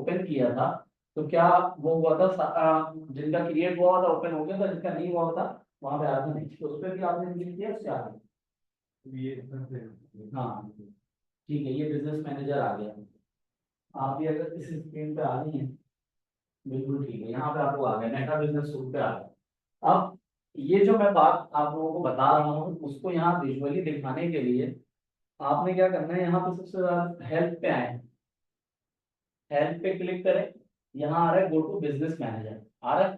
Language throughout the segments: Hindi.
ओपन किया था तो क्या वो हुआ था, जिनका क्रिएट हुआ था ओपन हो गया था, जिनका नहीं हुआ था वहां पे आना नहीं, तो उस पर भी आपने क्लिक किया, उससे आ गया। ये हाँ ठीक है, ये बिजनेस मैनेजर आ गया। आप भी अगर इस स्क्रीन पे आ गई हैं, बिल्कुल ठीक है, यहाँ पे आपको आ गया, मेटा बिजनेस सूट पे आ गया। अब ये जो मैं बात आप लोगों को बता रहा हूँ उसको यहाँ विजुअली दिखाने के लिए आपने क्या करना है, यहाँ पे सबसे ज्यादा हेल्प पे आए, हेल्प पे क्लिक करें, यहाँ आ रहा है गो टू बिजनेस मैनेजर आ रहा है,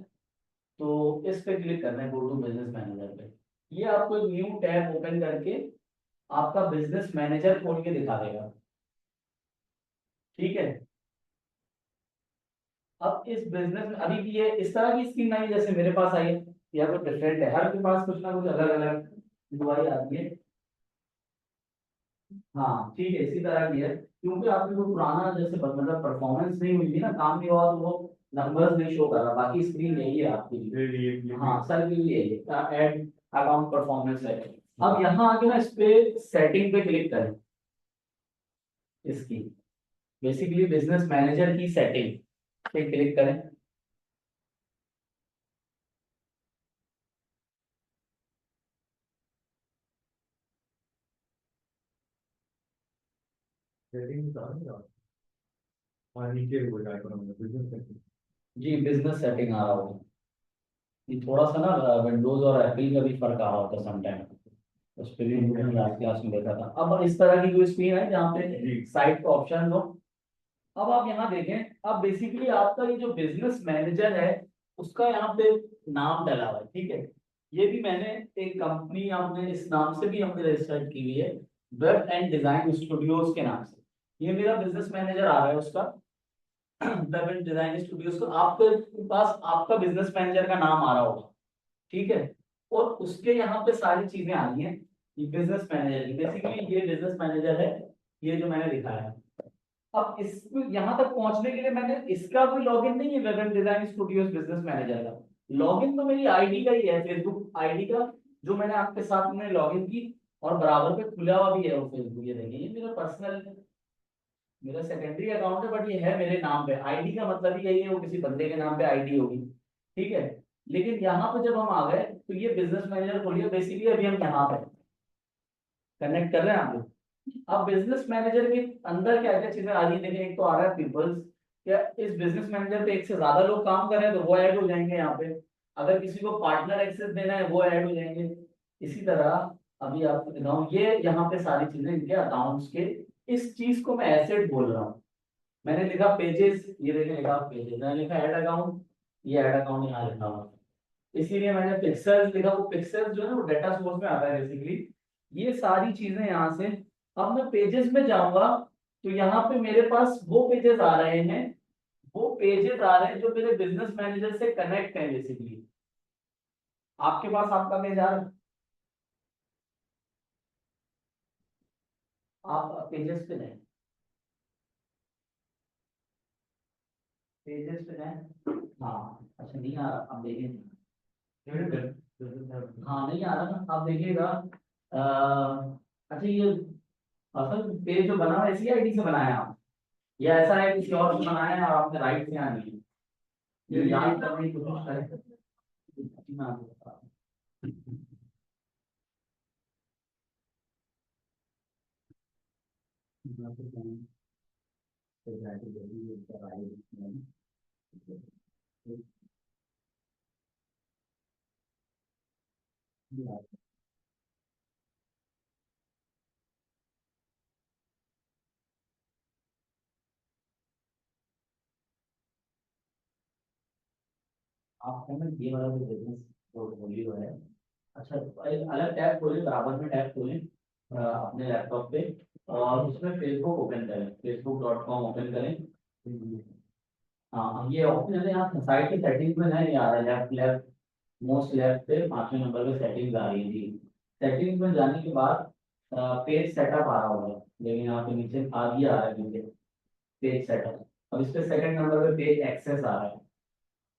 तो इस पे क्लिक करना है, गो टू बिजनेस मैनेजर पे। ये आपको एक न्यू टैब ओपन करके आपका बिजनेस मैनेजर खोल के दिखा देगा, ठीक है। अब इस बिजनेस में अभी भी ये इस तरह की स्कीम नहीं है जैसे मेरे पास आई है, या कुछ डिफरेंट है, हर के पास कुछ ना कुछ अलग अलग दुआई आती है। हाँ ठीक है, इसी तरह की है, क्योंकि आपने वो पुराना जैसे मतलब परफॉर्मेंस नहीं हुई थी ना, काम नहीं हुआ, तो वो नंबर्स नहीं शो कर रहा, बाकी स्क्रीन यही है आपकी। हाँ सर के लिए एड अकाउंट परफॉर्मेंस है। अब यहाँ आके ना इस पे सेटिंग पे क्लिक करें, इसकी बेसिकली बिजनेस मैनेजर की सेटिंग पे क्लिक करें। जी बिजनेस सेटिंग आ रहा होगा, ये थोड़ा सा ना विंडोज और एप्पल का भी फर्क आ रहा होता है समटाइम, उस पर भी हमने लास्ट क्लास में देखा था। अब इस तरह की कोई स्क्रीन है जहाँ पे साइट का ऑप्शन हो। अब आप यहाँ देखें, अब बेसिकली आपका ये जो बिजनेस मैनेजर है उसका यहाँ पे नाम डला हुआ है, ठीक है। ये भी मैंने एक कंपनी आपने इस नाम से भी हमने रजिस्टर्ड की हुई है, वेब एंड डिजाइन स्टूडियोज के नाम से, ये मेरा बिजनेस मैनेजर आ रहा है उसका, वेब एंड डिजाइन स्टूडियोज को आपके पास आपका बिजनेस मैनेजर का नाम आ रहा होगा, ठीक है। और उसके यहाँ पे सारी चीजें आ रही हैं, ये बिजनेस मैनेजर की, बेसिकली ये बिजनेस मैनेजर है, ये जो मैंने दिखाया है। अब इस यहाँ तक पहुंचने के लिए मैंने इसका कोई लॉगिन नहीं है, web and design studios business manager का लॉगिन तो मेरी आईडी का ही है, फेसबुक आईडी का, जो मैंने आपके साथ में लॉगिन की, और बराबर पे खुला हुआ भी है वो फेसबुक, ये देखिए ये मेरा पर्सनल, मेरा सेकेंडरी अकाउंट है, बट ये है मेरे नाम पे, आईडी का मतलब ही यही है, वो किसी बंदे के नाम पे आईडी होगी, ठीक है। लेकिन यहाँ पे जब हम आ गए तो ये बिजनेस मैनेजर खोलिए, बेसिकली अभी हम यहाँ पे कनेक्ट कर रहे हैं आप लोग। अब बिजनेस मैनेजर के अंदर क्या क्या चीजें आ रही है, देखिए एक तो आ रहा है पीपल्स, क्या इस बिजनेस मैनेजर पे एक से ज्यादा लोग काम कर रहे हैं तो वो ऐड हो जाएंगे यहाँ पे, अगर किसी को पार्टनर एक्सेस देना है वो ऐड हो जाएंगे। इसी तरह अभी आपको दिखाऊं, ये यहाँ पे सारी चीजें इनके अकाउंट्स के, इस चीज को मैं एसेट बोल रहा हूँ। मैंने लिखा पेजेस, ये देखिए लिखा पेजेस, मैंने लिखा ऐड अकाउंट, ये ऐड अकाउंट यहाँ लिखा हुआ, इसीलिए मैंने पिक्सल्स लिखा, वो पिक्सल्स जो है ना वो डेटा सोर्स में आता है बेसिकली, ये सारी चीजें यहाँ से। अब मैं पेजेस में जाऊंगा तो यहाँ पे मेरे पास वो पेजेस आ रहे हैं, वो पेजेस आ रहे हैं जो मेरे बिजनेस मैनेजर से कनेक्ट है बेसिकली। आपके पास आपका पेज आ रहा है, आप पेजेस पे जाए, पेजेस पे जाए, हाँ अच्छा नहीं आ रहा, आप देखिए, हाँ नहीं आ रहा ना, आप देखिएगा। अच्छा ये असल पेज जो बना हुआ है इसी आईडी से बनाया आप, या ऐसा है किसी और से बनाया है और आपने राइट से आनी है, ये याद करने की कोशिश करें। मैं आपको बता रहा हूँ। आपको ना ये वाला जो बिजनेस पोर्टफोलियो है, अच्छा एक अलग टैब खोलें, बराबर में टैब खोलें अपने लैपटॉप पे, और उसमें फेसबुक ओपन करें, facebook.com ओपन करें। हाँ ये ऑप्शन है यहाँ सोसाइटी सेटिंग्स में नहीं आ रहा है, लेफ्ट लेफ्ट मोस्ट लेफ्ट पे 5वें नंबर पे सेटिंग्स आ रही है जी। सेटिंग्स में जाने के बाद पेज सेटअप आ रहा होगा, लेकिन यहाँ पे नीचे आगे आ रहा है नीचे पेज सेटअप, अब इस पे सेकंड नंबर पे पेज एक्सेस आ रहा है।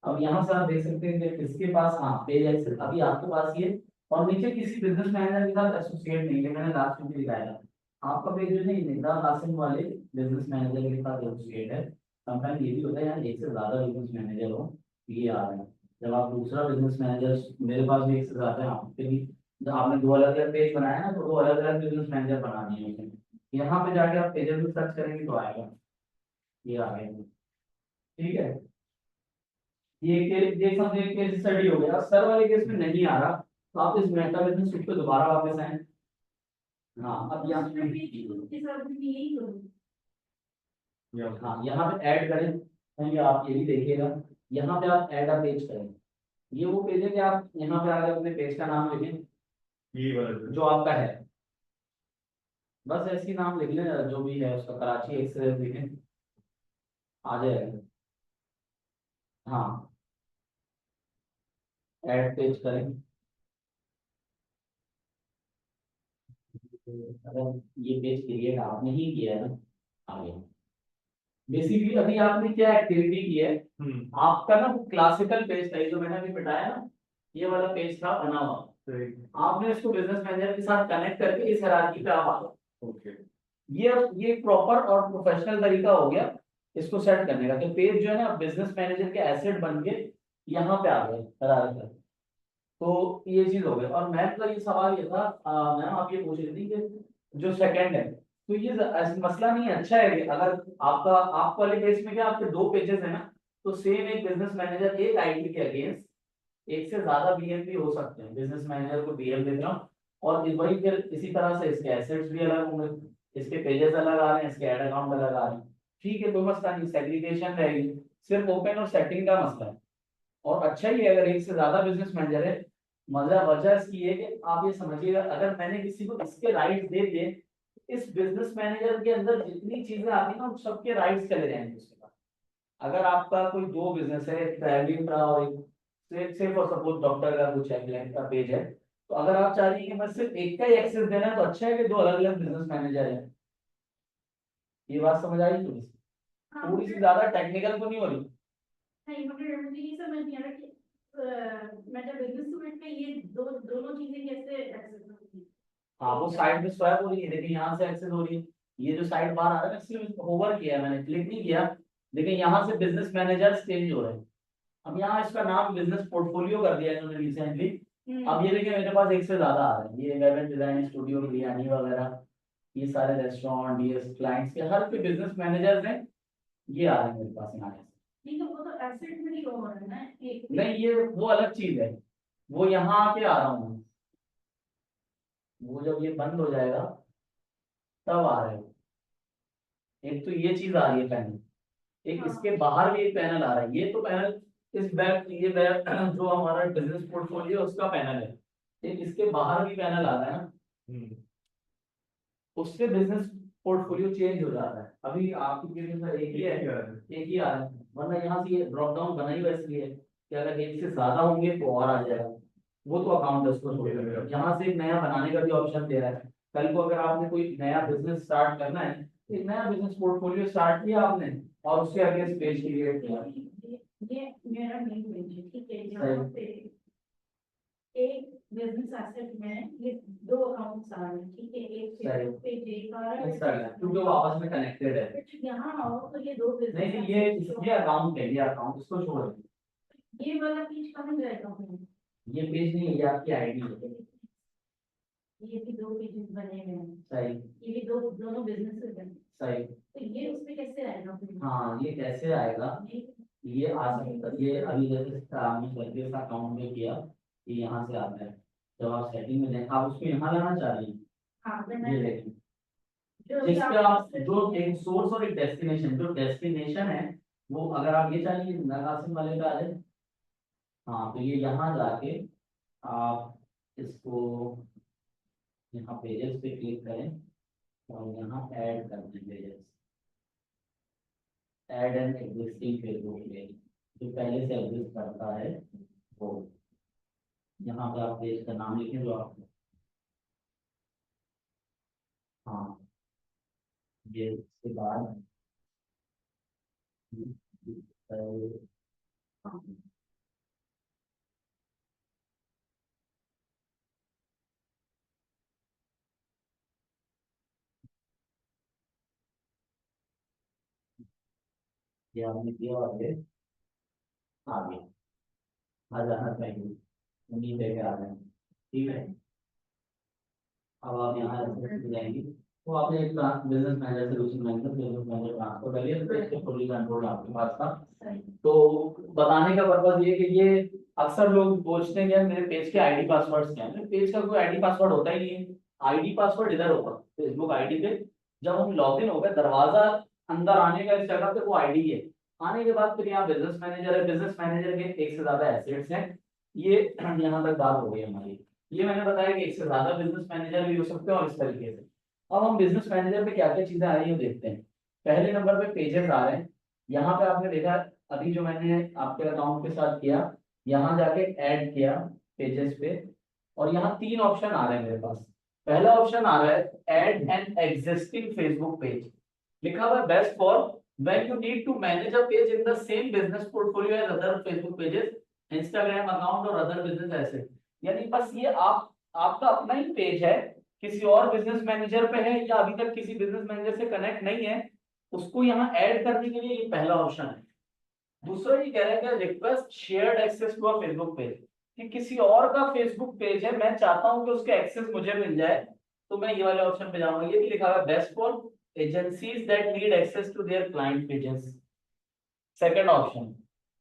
अब यहाँ से आप देख सकते हैं कि किसके पास, हाँ पेज एक्सेस अभी आपके पास ये, और नीचे किसी बिजनेस मैनेजर के साथ एसोसिएट नहीं है, मैंने लास्ट में भी दिखाया था, आपका पेज जो नहीं दिख रहा, लास्ट वाले बिजनेस मैनेजर के साथ एसोसिएट है। समटाइम ये भी होता है यार, एक से ज्यादा बिजनेस मैनेजर हो, ये आ रहे हैं। जब आप दूसरा बिजनेस मैनेजर, मेरे पास भी एक से ज्यादा है, आपके भी, जब आपने दो अलग अलग पेज बनाया ना, तो दो अलग अलग बिजनेस मैनेजर बनानी है उसमें। यहाँ पे जाके आप पेजेस में सर्च करेंगे तो आएगा, ये आ गया। ठीक है, ये समझे केस स्टडी हो गया। सर वाले केस में नहीं आ रहा, तो आप इस मेटा बिजनेस पे दोबारा वापस आए। हाँ, अब यहाँ, हाँ यहाँ पे ऐड करें, तो ये आप ये भी देखिएगा, यहाँ पे आप ऐड अ पेज करें। ये वो पेज है कि आप यहाँ पे आगे अपने पेज का नाम लिखें, ये वाला जो आपका है, बस ऐसे ही नाम लिख लें, जो भी है उसका, कराची एक्सप्रेस लिखें, आ जाएगा। हाँ, ऐड पेज करें। अगर ये पेज क्रिएट आपने ही किया है ना, आ गया। बेसिकली अभी आपने क्या एक्टिविटी की है, आपका ना क्लासिकल पेज था, ये जो मैंने अभी बिठाया ना, ये वाला पेज था बना हुआ, आपने इसको बिजनेस मैनेजर के साथ कनेक्ट करके इस हायरार्की पे आप आ गए। ओके। ये प्रॉपर और प्रोफेशनल तरीका हो गया इसको सेट करने का, तो पेज जो है ना बिजनेस मैनेजर के एसेट बन के यहाँ पे आ गए हायरार्की। तो ये चीज हो गई। और मैम का ये सवाल ये था, मैम आप ये पूछ रही थी कि जो सेकंड है, तो ये मसला नहीं है, अच्छा है कि अगर आपका, आप वाले केस में क्या आपके दो पेजेस है ना, तो सेम एक बिजनेस मैनेजर एक आईडी के अगेंस्ट एक से ज्यादा बीएल भी हो सकते हैं, बिजनेस मैनेजर को बीएल दे रहा हूँ, और वही फिर इसी तरह से इसके एसेट्स भी अलग होंगे, इसके पेजेस अलग आ रहे हैं, इसके एड अकाउंट अलग आ रहे हैं। ठीक है, कोई मसला नहीं, सेग्रीगेशन रहेगी, सिर्फ ओपन और सेटिंग का मसला है। और अच्छा ही है अगर एक से ज्यादा बिजनेस मैनेजर है। मजा वजह इसकी है कि आप ये समझिएगा, अगर मैंने किसी को इसके राइट्स दे दिए, इस बिजनेस मैनेजर के अंदर जितनी चीजें आती है ना, उन सबके राइट्स चले जाएंगे उसके पास। अगर आपका कोई दो बिजनेस है, एक ट्रैवलिंग का और एक से फॉर सपोज डॉक्टर का कुछ है का पेज है, तो अगर आप चाह रही हैं कि मैं सिर्फ एक का ही एक्सेस देना है, तो अच्छा है कि दो अलग अलग बिजनेस मैनेजर है। ये बात समझ आई थोड़ी सी ज्यादा टेक्निकल तो नहीं हो रही? नहीं, मुझे ये समझ नहीं आ रहा कि मैं जब बिजनेस स्टूडेंट में ये दोनों चीजें कैसे एक्सेस होती है। हाँ, वो साइड में स्वैप हो रही है, देखिए यहाँ से एक्सेस हो रही है, ये जो साइड बार आ रहा है ना, सिर्फ होवर किया है मैंने, क्लिक नहीं किया, लेकिन यहाँ से बिजनेस मैनेजर चेंज हो रहे हैं। अब यहाँ इसका नाम बिजनेस पोर्टफोलियो कर दिया है इन्होंने रिसेंटली। अब ये देखिए मेरे पास एक से ज्यादा आ रहे हैं, ये web and design studio, biryani वगैरह, ये सारे रेस्टोरेंट, डीएस क्लाइंट्स के हर कोई बिजनेस मैनेजर हैं, ये आ रहे हैं मेरे पास यहाँ से। नहीं तो वो तो एसेट में नहीं हो रहा है ना, एक नहीं, ये वो अलग चीज है, वो यहाँ आके आ रहा हूँ, वो जब ये बंद हो जाएगा तब आ रहे हो। एक तो ये चीज आ रही है पैनल, एक हाँ। इसके बाहर भी एक पैनल आ रहा है, ये तो पैनल इस बैक, ये बैक जो हमारा बिजनेस पोर्टफोलियो उसका पैनल है, एक इसके बाहर भी पैनल आ रहा है ना, उससे बिजनेस पोर्टफोलियो चेंज हो जाता है। अभी आपकी केस में सर एक ही है, एक ही आ रहा है, वरना यहाँ से ये ड्रॉप डाउन बना ही वैसे ही है कि अगर एक से ज्यादा होंगे तो और आ जाएगा। वो तो अकाउंट है, उसको छोड़ दीजिए। यहाँ से एक नया बनाने का भी ऑप्शन दे रहा है, कल को अगर आपने कोई नया बिजनेस स्टार्ट करना है, एक नया बिजनेस पोर्टफोलियो स्टार्ट किया आपने और उसके अगेंस्ट पेज क्रिएट किया। ये मेरा मेन पेज है, ठीक है, सही। यहाँ पे एक बिजनेस एसेट में ये दो अकाउंट्स आ रहे हैं, ठीक है, एक सही। पे एक आ रहा है, क्योंकि वो आपस में कनेक्टेड है। फिर यहाँ आओ तो ये दो नहीं बिजनेस नहीं, ये अकाउंट है, ये अकाउंट, इसको छोड़ दीजिए। ये वाला पेज कहाँ जाएगा हमें? ये पेज नहीं है, ये आपकी आईडी है। ये भी दो पेजेस बने हुए हैं, सही। ये भी दो दोनों बिजनेसेस हैं, सही। तो ये उसमें कैसे आएगा फिर? हाँ, ये कैसे आएगा, ये आ सकता है, ये अभी जैसे आपने करके इस अकाउंट में किया, ये यहाँ से आता है, जब आप सेटिंग में जाए आप उसको यहाँ लाना चाह रही हैं। हाँ, ये देखिए, जो जिस पे आप जो एक सोर्स और एक डेस्टिनेशन, जो डेस्टिनेशन है वो, अगर आप ये चाहिए नागासिम वाले पे आ जाए, हाँ, तो ये यहाँ जाके आप इसको यहाँ पेजेस पे क्लिक करें और यहाँ ऐड कर दें pages, add an existing Facebook page, जो पहले से एग्जिस्ट करता है वो, यहाँ पे आप पेज का नाम लिखें जो आप, हाँ, ये इसके बाद हाँ, ये आपने किया और ये आ गया, आ जाना चाहिए, उम्मीद है कि आ जाए। ठीक है, अब आप यहाँ से जाएंगी तो आपने एक बिजनेस मैनेजर से दूसरे मैनेजर, बिजनेस मैनेजर ट्रांसफर करिए तो इसके फुली कंट्रोल आपके पास था। तो बताने का पर्पज ये कि ये अक्सर लोग पूछते हैं कि यार मेरे पेज के आईडी पासवर्ड्स क्या है। मेरे पेज का कोई आईडी पासवर्ड होता ही नहीं है। आईडी पासवर्ड इधर होगा फेसबुक आईडी पे, जब हम लॉगिन हो गए दरवाजा अंदर आने का इस जगह पे वो आईडी है। आने के बाद फिर यहाँ बिजनेस मैनेजर है, बिजनेस मैनेजर के एक से ज्यादा एसेट्स हैं। ये यहाँ तक बात हो गई हमारी। ये मैंने बताया कि एक से ज्यादा बिजनेस मैनेजर भी हो सकते हैं और इस तरीके से। अब हम बिजनेस मैनेजर पे क्या क्या चीजें आ रही है देखते हैं। पहले नंबर पे पेजेस आ रहे हैं। यहाँ पे आपने देखा अभी जो मैंने आपके अकाउंट के साथ किया, यहाँ जाके ऐड किया पेजेस पे, और यहाँ तीन ऑप्शन आ रहे हैं मेरे पास। पहला ऑप्शन आ रहा है add an existing Facebook page, लिखा हुआ है best for when you need to manage a page in the same business portfolio as other Facebook pages, Instagram account और अदर बिजनेस ऐसे। यानी बस ये आप आपका अपना ही पेज है, किसी और बिजनेस मैनेजर पे है या अभी तक किसी बिजनेस मैनेजर से कनेक्ट नहीं है, उसको यहाँ ऐड करने के लिए ये पहला ऑप्शन है। दूसरा ये कह रहा है कि request shared access to a Facebook page, कि किसी और का फेसबुक पेज है, मैं चाहता हूं कि उसके एक्सेस मुझे मिल जाए, तो मैं ये वाले ऑप्शन पे जाऊंगा। ये भी लिखा हुआ है best for agencies that need access to their client pages. Second option,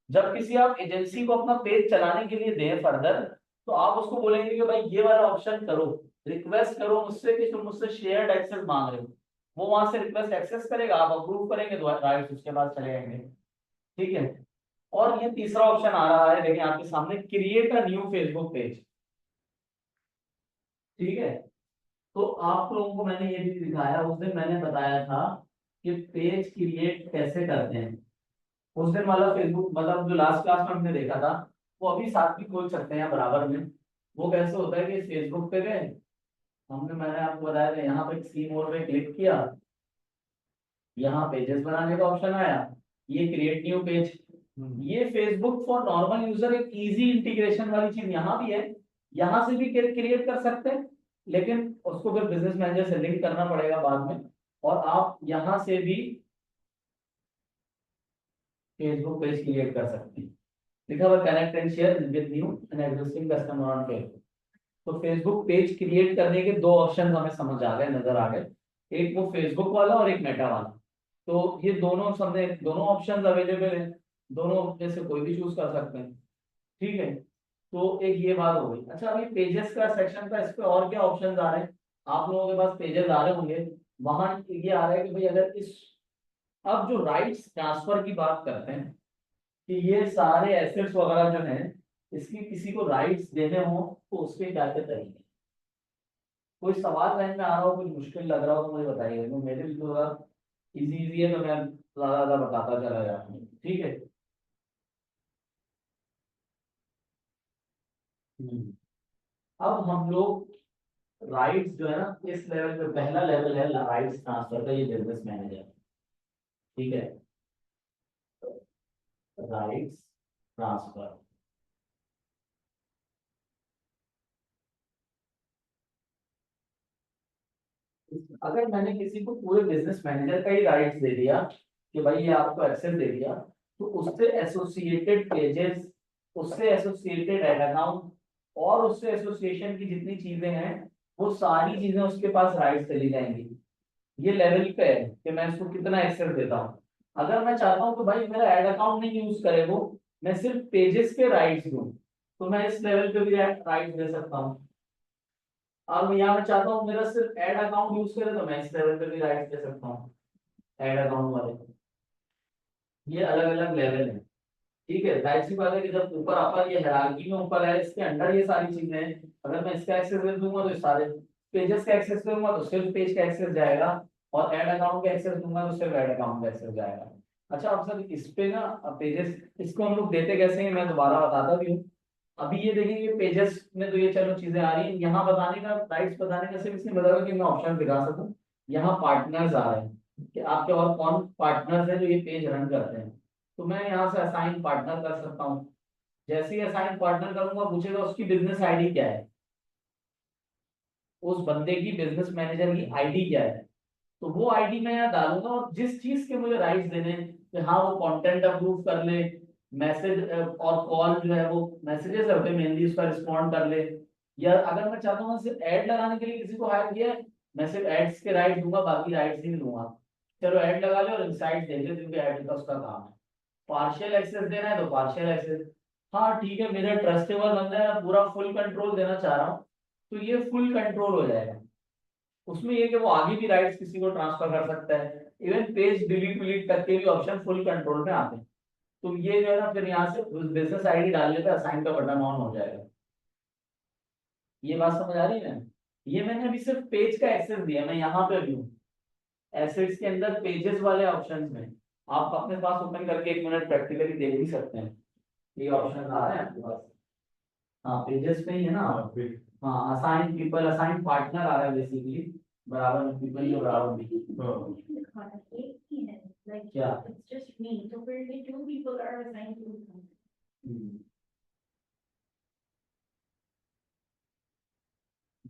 जब किसी आप एजेंसी को अपना पेज चलाने के लिए दें फर्दर, तो आप उसको बोलेंगे कि भाई ये वाला ऑप्शन करो, रिक्वेस्ट करो मुझसे कि तुम मुझसे शेयर्ड एक्सेस मांग रहे हो। वो वहां से रिक्वेस्ट एक्सेस करेगा, आप अप्रूव करेंगे तो राइट उसके बाद चले जाएंगे। ठीक है, और ये तीसरा ऑप्शन आ रहा है देखिए आपके सामने, create a new Facebook page. ठीक है, तो आप लोगों को मैंने ये भी दिखाया, उस दिन मैंने बताया था कि पेज क्रिएट कैसे करते हैं। उस दिन वाला फेसबुक मतलब जो लास्ट क्लास में हमने देखा था, वो अभी साथ भी खोल सकते हैं बराबर में। वो कैसे होता है कि फेसबुक पे गए, मैंने आपको बताया था, यहाँ पे सी मोर पे क्लिक किया, यहाँ पेजेस बनाने का ऑप्शन आया, ये क्रिएट न्यू पेज। ये फेसबुक फॉर नॉर्मल यूजर एक इजी इंटीग्रेशन वाली चीज यहाँ भी है, यहाँ से भी क्रिएट कर सकते हैं, लेकिन उसको फिर बिजनेस मैनेजर से लिंक करना पड़ेगा बाद में। और आप यहाँ से भी फेसबुक पेज क्रिएट कर सकते हैं, लिखा हुआ connect and share with new and existing customer on Facebook. तो फेसबुक पेज क्रिएट करने के दो ऑप्शन हमें समझ आ गए, नजर आ गए, एक वो फेसबुक वाला और एक मेटा वाला। तो ये दोनों सामने दोनों ऑप्शंस अवेलेबल हैं, दोनों में से कोई भी चूज कर सकते हैं। ठीक है, तो एक ये बात हो गई। अच्छा, अभी पेजेस का सेक्शन का, इस पे और क्या ऑप्शंस आ रहे हैं, आप लोगों के पास पेजेस आ रहे होंगे, वहां ये आ रहा है कि भाई अगर इस, अब जो राइट्स ट्रांसफर की बात करते हैं कि ये सारे एसेट्स वगैरह जो हैं, इसकी किसी को राइट्स देने हो तो उसके क्या क्या तरीके। कोई सवाल लाइन में आ रहा हो, कुछ मुश्किल लग रहा हो तो मुझे बताइए, तो मेरे लिए थोड़ा इजी इजी है तो मैं ज्यादा ज्यादा बताता चला जाता हूँ। ठीक है। हम्म। अब हम लोग राइट्स जो है ना, इस लेवल पे पहला लेवल है राइट्स ट्रांसफर का, ये बिजनेस मैनेजर। ठीक है, राइट्स ट्रांसफर। अगर मैंने किसी को पूरे बिजनेस मैनेजर का ही राइट्स दे दिया कि भाई ये आपको एक्सेस दे दिया, तो उससे एसोसिएटेड पेजेस, उससे एसोसिएटेड एड अकाउंट और उससे एसोसिएशन की जितनी चीजें हैं, वो सारी चीजें उसके पास राइट्स चली जाएंगी। ये लेवल पे है कि मैं इसको कितना एक्सेस देता हूँ। अगर मैं चाहता हूँ कि भाई मेरा एड अकाउंट नहीं यूज करे वो, मैं सिर्फ पेजेस के राइट्स दूं, तो मैं इस लेवल पे भी राइट्स दे सकता हूँ। अब यहाँ मैं चाहता हूँ मेरा सिर्फ एड अकाउंट यूज करे, तो मैं इस लेवल पे भी राइट्स दे सकता हूँ एड अकाउंट वाले। ये अलग अलग लेवल है। ठीक है, जाहिर सी बात है कि जब ऊपर अपर ये हायरार्की में ऊपर है, इसके अंडर ये सारी चीजें हैं, अगर मैं इसका एक्सेस दे दूंगा तो ये सारे पेजेस का एक्सेस दूंगा तो सिर्फ पेज का एक्सेस जाएगा, और ऐड अकाउंट का एक्सेस दूंगा तो सिर्फ ऐड अकाउंट का एक्सेस जाएगा। अच्छा, अब सर इस पे ना पेजेस, इसको हम लोग देते कैसे हैं मैं दोबारा बताता भी हूँ। अभी ये देखेंगे पेजेस में तो ये चलो चीजें आ रही हैं, यहाँ बताने का राइट्स बताने का सिर्फ इसलिए बताओ कि मैं ऑप्शन दिखा सकूँ। यहाँ पार्टनर्स आ रहे हैं कि आपके और कौन पार्टनर्स हैं जो ये पेज रन करते हैं, तो मैं यहाँ से असाइन पार्टनर कर सकता हूँ। जैसे ही असाइन पार्टनर करूंगा, पूछेगा उसकी बिजनेस आईडी क्या है, उस बंदे की बिजनेस मैनेजर की आईडी क्या है। तो वो आईडी मैं यहाँ डालूंगा, और जिस चीज के मुझे राइट्स देने हैं, कि हाँ वो कंटेंट अप्रूव कर ले, मैसेज और कॉल जो है वो मैसेजेस होते हैं मेनली, उसका रिस्पॉन्ड कर ले। या अगर मैं चाहता हूँ सिर्फ ऐड लगाने के लिए किसी को हायर किया है, मैं सिर्फ एड्स के राइट दूंगा, बाकी राइट्स ही नहीं दूंगा। चलो ऐड लगा ले और इनसाइट दे दे, क्योंकि ऐड का उसका काम है। पार्शियल एक्सेस देना है तो पार्शियल एक्सेस। हाँ ठीक है, मेरा ट्रस्टेबल बंदा है, मैं पूरा फुल कंट्रोल देना चाह रहा हूँ, तो ये फुल कंट्रोल हो जाएगा। उसमें ये कि वो आगे भी राइट्स किसी को ट्रांसफर कर सकता है, इवन पेज डिलीट विलीट करके भी ऑप्शन फुल कंट्रोल में आते हैं। तो ये जो है ना, फिर यहाँ से बिजनेस आईडी डालने पे असाइन का बटन ऑन हो जाएगा। ये बात समझ आ रही है ना? ये मैंने अभी सिर्फ पेज का एक्सेस दिया, मैं यहाँ पे भी हूँ एसेट्स के अंदर पेजेस वाले ऑप्शन में। आप अपने पास ओपन करके 1 मिनट प्रैक्टिकली देख भी सकते हैं, ये ऑप्शन आ रहा है आपके पास। हाँ पेजेस पे ही है ना। हाँ असाइन पीपल, असाइन पार्टनर आ रहा है बेसिकली, बराबर में पीपल के बराबर में। एक ही है, like क्या? it's just me, so currently 2 people are assigned to me. हम्म,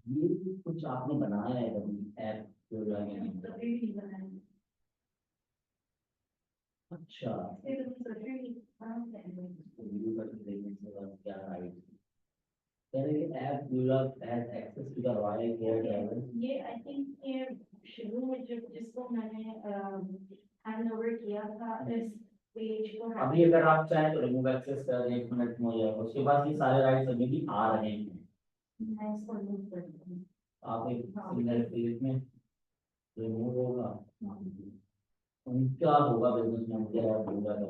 ये भी कुछ आपने बनाया है कभी ऐप जो लगे हैं? तो फिर भी बनाया, अच्छा, फिर तो फिर भी आराम से आएगा। इसको वीडियो करके देखने से बाद क्या राइट कह रहे हैं, app user has access to the royal care driver. ये आई थिंक ये शुरू में जब जिसको मैंने हैंड ओवर किया था इस पेज को, अभी अगर आप चाहें तो रिमूव एक्सेस कर दें, 1 मिनट में हो जाएगा, उसके बाद ये सारे राइट्स अभी भी आ रहे हैं। मैं इसको रिमूव कर दूँ। आप एक सिंगल पेज में रिमूव होगा, उनका होगा बिजनेस मैनेजर और होगा तो।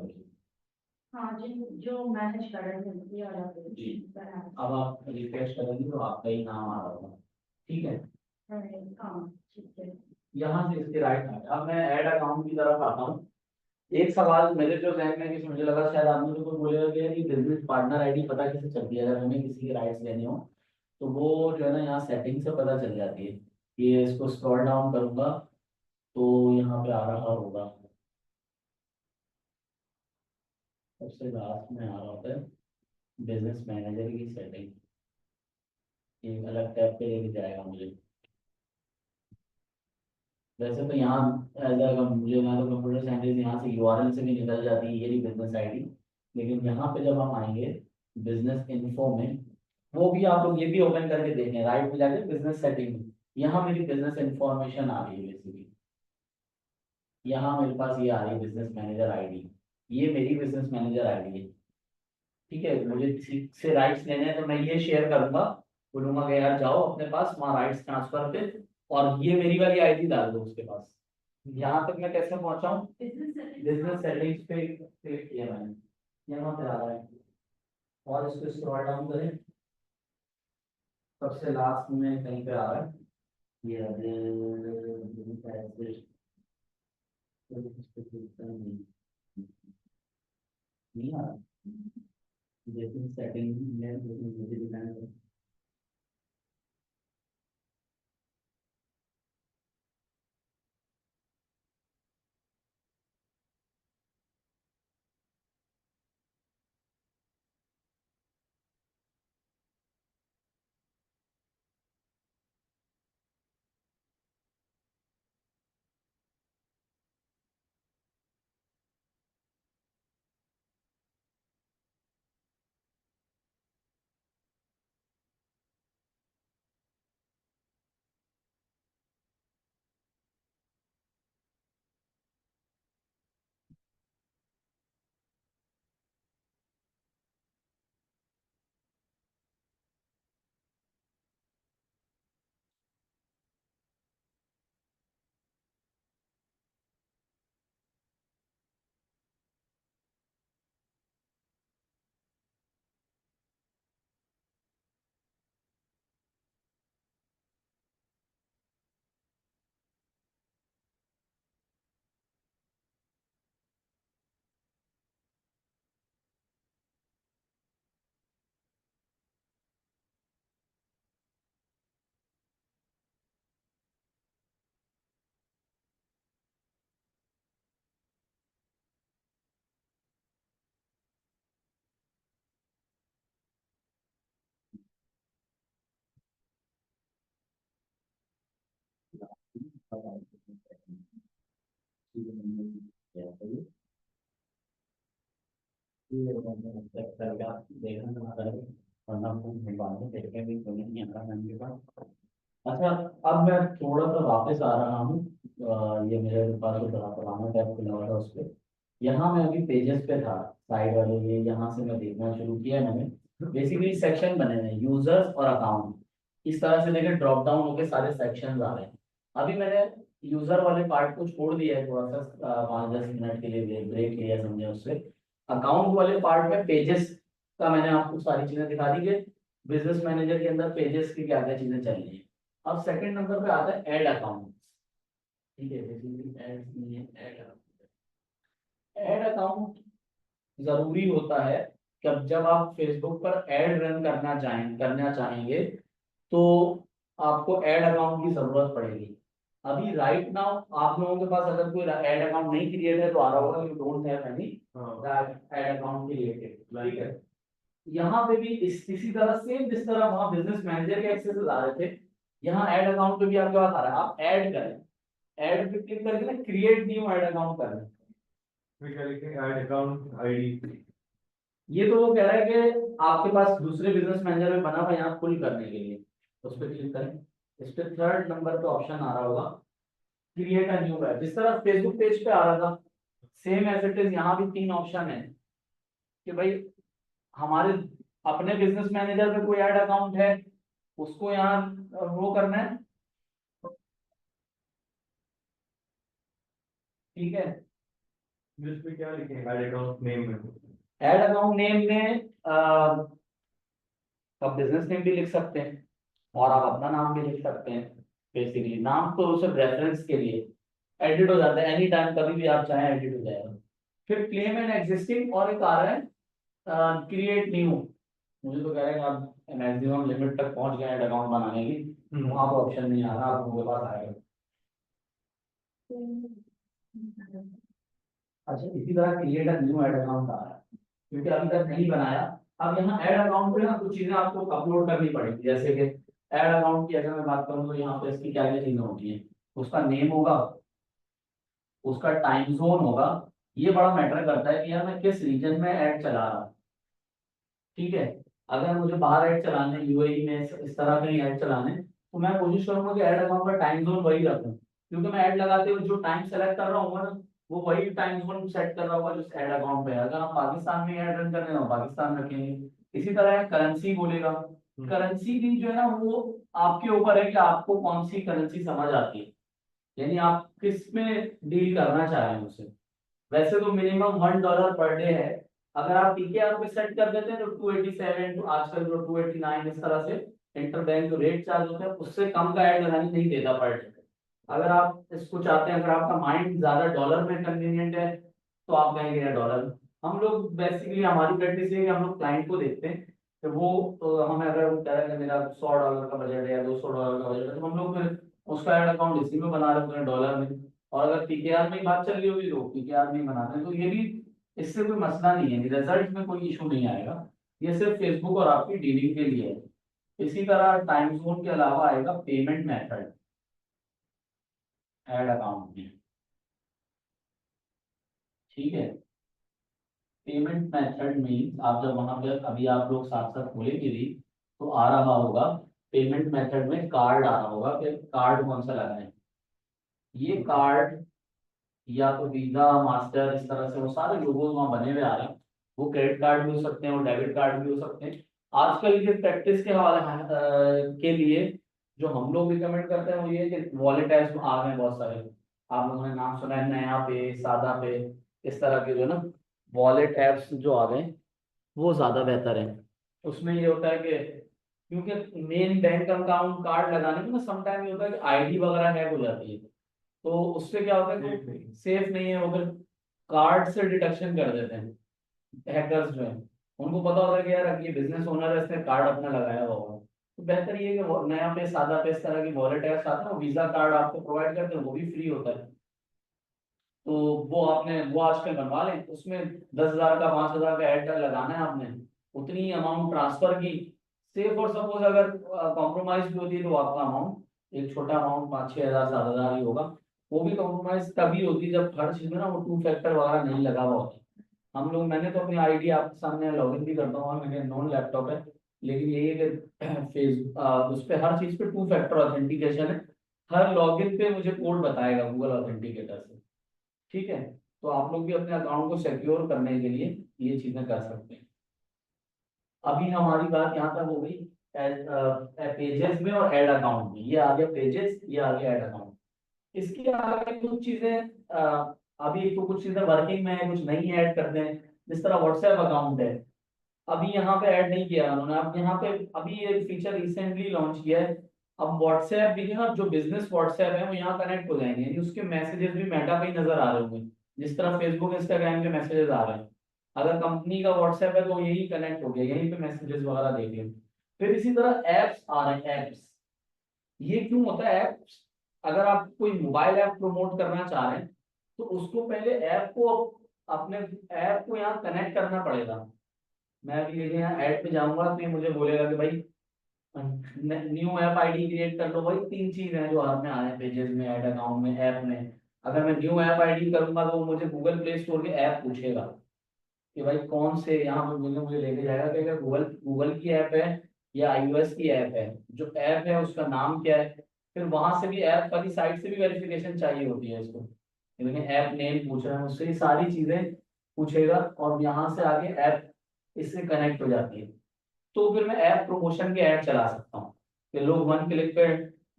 हाँ जिन जो मैनेज कर रहे थे ये वाला पेज जी। बना। अब आप रिफ्रेश करेंगे तो आपका ही नाम आ रहा होगा, ठीक है। हाँ ठीक है। यहाँ से इसके राइट में अब मैं ऐड अकाउंट की तरफ आता हूँ। एक सवाल मेरे जो जहन में कि मुझे लगा शायद आपने जो कोई बोलेगा कि यार ये बिजनेस पार्टनर आईडी पता कैसे चलती है, अगर हमें किसी के राइट्स लेने हो तो वो जो है ना यहाँ सेटिंग से पता चल जाती है। ये इसको स्क्रॉल डाउन करूंगा तो यहाँ पे आ रहा होगा, सबसे लास्ट में आ रहा होता है बिजनेस मैनेजर की सेटिंग। एक अलग टैब पे लेके जाएगा मुझे। वैसे तो यहाँ एज अ मुझे मैं तो कंप्यूटर साइंटिस्ट, यहाँ से यूआरएल से भी निकल जाती है ये बिजनेस आईडी। लेकिन यहाँ पे जब हम आएंगे बिजनेस इन्फो में, वो भी आप लोग ये भी ओपन करके देखें, राइट में जाके बिजनेस सेटिंग में, यहाँ मेरी बिजनेस इन्फॉर्मेशन आ रही है बेसिकली। यहाँ मेरे पास ये आ रही है बिजनेस मैनेजर आईडी, ये मेरी बिजनेस मैनेजर आईडी है। ठीक है, मुझे किसी से राइट्स लेने हैं तो मैं ये शेयर करूंगा, बोलूंगा कि यार जाओ अपने पास वहाँ राइट्स ट्रांसफर पे, और ये मेरी वाली आईडी डाल दो उसके पास। यहाँ तक मैं कैसे पहुंचा हूँ? बिजनेस सेटिंग्स पे क्लिक किया मैंने, यहाँ पे आ रहा है, और इसको स्क्रॉल डाउन करें, सबसे लास्ट में कहीं पे आ रहा है ये नहीं आ रहा। बिजनेस सेटिंग में मुझे दिखाना है। अच्छा, अब मैं थोड़ा सा वापस आ रहा हूँ। ये मेरे पास जो बड़ा पुराना टैब खुला हुआ था उस पे, यहाँ मैं अभी पेजेस पे था, साइड वाले ये यहाँ से मैं देखना शुरू किया है मैंने। बेसिकली सेक्शन बने हुए हैं, यूजर्स और अकाउंट, इस तरह से देखिए ड्रॉप डाउन होके सारे सेक्शन आ रहे हैं। अभी मैंने यूजर वाले पार्ट को छोड़ दिया है, थोड़ा सा 5-10 मिनट के लिए ब्रेक लिया समझे उससे। अकाउंट वाले पार्ट में पेजेस का मैंने आपको सारी चीजें दिखा दी कि बिजनेस मैनेजर के अंदर पेजेस की क्या क्या चीजें चल रही है। अब सेकंड नंबर पे आता है ऐड अकाउंट। ठीक है, बेसिकली ऐड नहीं है, ऐड अकाउंट जरूरी होता है कि जब आप फेसबुक पर ऐड रन करना चाहेंगे तो आपको ऐड अकाउंट की जरूरत पड़ेगी। अभी राइट नाउ आप लोगों के पास अगर कोई ऐड अकाउंट नहीं क्रिएट है तो आ रहा होगा you don't have any add account created, ठीक है। यहाँ पे भी इसी तरह सेम जिस तरह वहाँ बिजनेस मैनेजर के एक्सेस आ रहे थे, यहाँ ऐड अकाउंट पे भी आपके पास आ रहा है। आप ऐड करें, ऐड पे क्लिक करके ना क्रिएट न्यू ऐड अकाउंट करें। फिर क्या लिखें, ऐड अकाउंट आईडी। ये तो वो कह रहा है कि आपके पास दूसरे बिजनेस मैनेजर में बना हुआ है यहाँ पुल करने के लिए, उस पर क्लिक करें। इस पे थर्ड नंबर पे ऑप्शन आ रहा होगा क्रिएट अ न्यू ऐड, जिस तरह फेसबुक पेज पे आ रहा था सेम एज इट इज यहाँ भी 3 ऑप्शन है कि भाई हमारे अपने बिजनेस मैनेजर में कोई ऐड अकाउंट है उसको यहाँ वो करना है, ठीक है। जिस पे क्या लिखें, ऐड अकाउंट नेम में। ऐड अकाउंट नेम में आप बिजनेस नेम भी लिख सकते हैं और आप अपना नाम भी लिख सकते हैं। बेसिकली नाम तो सिर्फ रेफरेंस के लिए एडिट हो जाता है, एनी टाइम कभी भी आप चाहें एडिट हो जाएगा। फिर क्लेम एंड एग्जिस्टिंग और एक आ रहा है क्रिएट न्यू। मुझे तो कह रहे हैं आप मैक्सिमम लिमिट तक पहुंच गए ऐड अकाउंट बनाने की, वहाँ पर ऑप्शन नहीं आ रहा, आप लोगों के पास आएगा। अच्छा, इसी तरह create a new ad account आ रहा है क्योंकि अभी तक नहीं बनाया। अब यहाँ ऐड अकाउंट पे ना कुछ चीजें आपको अपलोड करनी पड़ेगी, जैसे कि ऐड अकाउंट की अगर मैं बात करूँ तो यहाँ पे इसकी क्या क्या चीजें होती हैं, उसका नेम होगा, उसका टाइम जोन होगा। ये बड़ा मैटर करता है कि यार मैं किस रीजन में ऐड चला रहा हूँ, ठीक है। अगर मुझे बाहर ऐड चलाने यूएई में इस तरह के ऐड चलाने तो मैं कोशिश करूंगा कि ऐड अकाउंट का टाइम जोन वही रखूं, क्योंकि मैं ऐड लगाते हुए जो टाइम सेलेक्ट कर रहा हूँ ना वो वही टाइम जोन सेट कर रहा होगा जो ऐड अकाउंट पे है। अगर हम पाकिस्तान में ऐड रन कर रहे हैं तो पाकिस्तान रखेंगे। इसी तरह करेंसी बोलेगा, करेंसी भी जो है ना वो आपके ऊपर है कि आपको कौन सी करेंसी समझ आती है, यानी आप किस में डील करना चाह रहे हैं उससे। वैसे तो मिनिमम $1 पर डे है, अगर आप पीकेआर पे सेट कर देते हैं तो 287 तो आजकल जो 289 इस तरह से इंटर बैंक जो रेट चार्ज होते हैं उससे कम का ऐड लगाने नहीं देता पर डे। अगर आप इसको चाहते हैं, अगर आपका माइंड ज्यादा डॉलर में कन्वीनियंट है तो आप कहेंगे यार डॉलर। हम लोग बेसिकली हमारी प्रैक्टिस ये है कि हम लोग क्लाइंट को देखते हैं कि वो तो हमें अगर वो कह रहे हैं कि मेरा $100 का बजट है या $200 का बजट है तो हम लोग फिर उसका ऐड अकाउंट इसी में बना रहे हैं डॉलर में। और अगर पीकेआर में बात चल रही होगी तो पीकेआर में बनाते हैं, तो ये भी इससे कोई मसला नहीं है, रिजल्ट में कोई इशू नहीं आएगा। ये सिर्फ फेसबुक और आपकी डीलिंग के लिए है। इसी तरह टाइम जोन के अलावा आएगा पेमेंट मेथड ऐड अकाउंट में, ठीक है। पेमेंट मेथड में आप जब वहां पे अभी आप लोग साथ साथ खोलेंगे भी तो आ रहा होगा पेमेंट मेथड में कार्ड आ रहा होगा कि कार्ड कौन सा लगाना है। ये कार्ड या तो वीजा मास्टर इस तरह से वो सारे लोगोज वहाँ बने हुए आ रहे हैं। वो क्रेडिट कार्ड भी हो सकते हैं, वो डेबिट कार्ड भी हो सकते हैं। आजकल के प्रैक्टिस के हवाले के लिए जो हम लोग रिकमेंड करते हैं वो ये है कि वॉलेट ऐप्स आ गए हैं बहुत सारे। आप लोगों ने नाम सुना है नया पे, सादा पे, इस तरह के जो है ना वॉलेट ऐप्स जो आ गए वो ज्यादा बेहतर है। उसमें ये होता है कि क्योंकि मेन बैंक अकाउंट कार्ड लगाने में ना समटाइम ये होता है कि आईडी वगैरह हैक हो जाती है, तो उससे क्या होता है कि सेफ नहीं है, वो फिर कार्ड से डिडक्शन कर देते हैं हैकर्स जो हैं। उनको पता होता है कि यार ये बिजनेस ओनर है इसने कार्ड अपना लगाया हुआ होगा। तो बेहतर ये है कि नया पे सादा पे इस तरह की वॉलेट ऐप्स आते हैं, वीजा कार्ड आपको प्रोवाइड करते हैं, वो भी फ्री होता है। तो वो आजकल बनवा लें, उसमें 10,000 का 5,000 का ऐड लगाना है आपने, उतनी अमाउंट ट्रांसफर की। सेफ और सपोज अगर कॉम्प्रोमाइज भी होती है तो आपका अमाउंट एक छोटा अमाउंट 5-6 हज़ार 7 हज़ार ही होगा। वो भी कॉम्प्रोमाइज तभी होती है जब हर चीज में ना वो 2 फैक्टर वगैरह नहीं लगा हुआ होता। हम लोग, मैंने तो अपनी आईडी आपके सामने लॉगिन भी करता हूँ और मेरे नॉन लैपटॉप है, लेकिन यही है कि फेस उस पर हर चीज पे 2 फैक्टर ऑथेंटिकेशन है। हर लॉगिन पे मुझे कोड बताएगा गूगल ऑथेंटिकेटर से। ठीक है, तो आप लोग भी अपने अकाउंट को सिक्योर करने के लिए ये चीजें कर सकते हैं। अभी हमारी बात यहाँ तक हो गई पेजेस में और एड अकाउंट में। ये आ गया पेजेस, ये आ गया एड अकाउंट। इसके आगे कुछ चीजें अभी तो कुछ चीजें वर्किंग में है, कुछ नई ऐड करते हैं। जिस तरह व्हाट्सएप अकाउंट है, अभी यहाँ पे ऐड नहीं किया उन्होंने। अब यहाँ पे अभी ये फीचर रिसेंटली लॉन्च किया है। अब व्हाट्सएप भी ना, जो बिजनेस व्हाट्सएप है वो यहाँ कनेक्ट हो जाएंगे, यानी उसके मैसेजेस भी मेटा पे ही नजर आ रहे होंगे, जिस तरह फेसबुक इंस्टाग्राम के मैसेजेस आ रहे हैं। अगर कंपनी का व्हाट्सएप है तो यही कनेक्ट हो गया, यहीं पे मैसेजेस वगैरह देखें। फिर इसी तरह एप्स आ रहे हैं, एप्स। ये क्यों होता है एप्स? अगर आप कोई मोबाइल ऐप प्रमोट करना चाह रहे हैं तो उसको पहले ऐप को, अपने ऐप को यहाँ कनेक्ट करना पड़ेगा। मैं अभी देखिए यहाँ ऐड पे जाऊंगा तो ये मुझे बोलेगा कि भाई न्यू ऐप आईडी क्रिएट कर लो। भाई 3 चीज हैं जो हर में आ रहे हैं पेजेस में, ऐड अकाउंट में, ऐप में। अगर मैं न्यू ऐप आईडी करूंगा तो वो मुझे गूगल प्ले स्टोर के ऐप पूछेगा कि भाई कौन से, यहाँ पर मुझे मुझे लेके जाएगा कि अगर गूगल गूगल की ऐप है या iOS की ऐप है, जो ऐप है उसका नाम क्या है। फिर वहां से भी ऐप वाली साइट से भी वेरिफिकेशन चाहिए होती है इसको, लेकिन ऐप नेम पूछ रहा है मुझसे, ये सारी चीजें पूछेगा और यहाँ से आगे ऐप इससे कनेक्ट हो जाती है। तो फिर मैं ऐप प्रमोशन के ऐड चला सकता हूँ कि लोग 1 क्लिक पे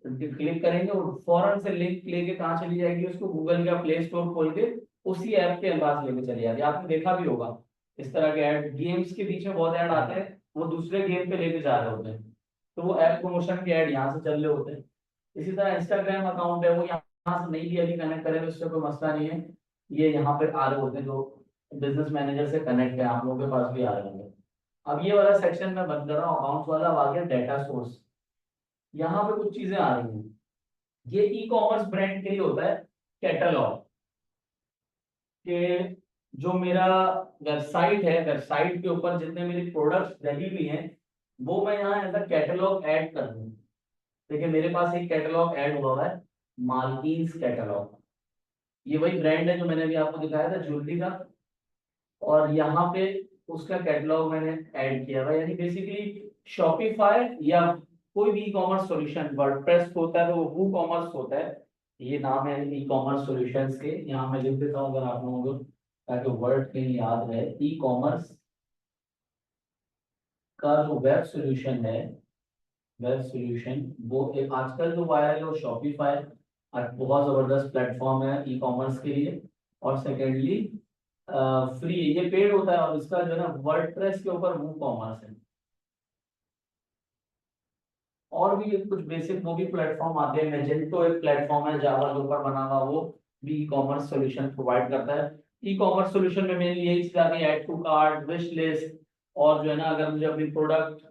क्लिक करेंगे और फौरन से लिंक लेके कहाँ चली जाएगी, उसको गूगल का प्ले स्टोर खोल के उसी ऐप के पास लेके चली जाती है। आपने देखा भी होगा इस तरह के ऐड, गेम्स के बीच में बहुत ऐड आते हैं, वो दूसरे गेम पे लेके जा रहे होते हैं, तो वो ऐप प्रमोशन के ऐड यहाँ से चल रहे होते हैं। इसी तरह इंस्टाग्राम अकाउंट है, वो यहाँ से नहीं भी अभी कनेक्ट करें तो इससे कोई मसला नहीं है, ये यहाँ पे आ रहे होते हैं जो बिजनेस मैनेजर से कनेक्ट है, आप लोगों के पास भी आ रहे होंगे। अब ये वाला सेक्शन मैं बंद कर रहा हूँ, अकाउंट्स वाला। अब आ गया डाटा सोर्स। यहाँ पे कुछ चीजें आ रही हैं। ये ई कॉमर्स ब्रांड के लिए होता है कैटलॉग, कि जो मेरा वेबसाइट है, वेबसाइट के ऊपर जितने मेरी प्रोडक्ट्स लगी हुई हैं वो मैं यहाँ एज अ कैटलॉग ऐड कर दूँ। देखिए मेरे पास एक कैटलॉग ऐड हुआ है, मालकीन्स कैटलॉग। ये वही ब्रांड है जो मैंने अभी आपको दिखाया था ज्वेलरी का, और यहाँ पे उसका कैटलॉग मैंने ऐड किया हुआ है। यानी बेसिकली शॉपिफाई या कोई भी ई कॉमर्स सोल्यूशन, वर्डप्रेस होता है तो वो वू कॉमर्स होता है, ये नाम है ई कॉमर्स सॉल्यूशंस के। यहाँ मैं लिख देता हूँ अगर आप लोगों को, ताकि वर्ड कहीं याद रहे। ई कॉमर्स का जो वेब सॉल्यूशन है, वेब सॉल्यूशन, वो एक आजकल जो वायरल है वो शॉपिफाई, और बहुत जबरदस्त प्लेटफॉर्म है ई कॉमर्स के लिए। और सेकेंडली फ्री, ये पेड होता है, और इसका जो है ना वर्डप्रेस के ऊपर वू कॉमर्स है। और भी कुछ बेसिक वो भी प्लेटफॉर्म आते हैं, मेजेंटो एक प्लेटफॉर्म है जावा के ऊपर बना हुआ, वो भी ई कॉमर्स सोल्यूशन प्रोवाइड करता है। ई कॉमर्स सोल्यूशन में मेनली यही चीज आती है, add to cart, wish list, और जो है ना अगर मुझे अपनी प्रोडक्ट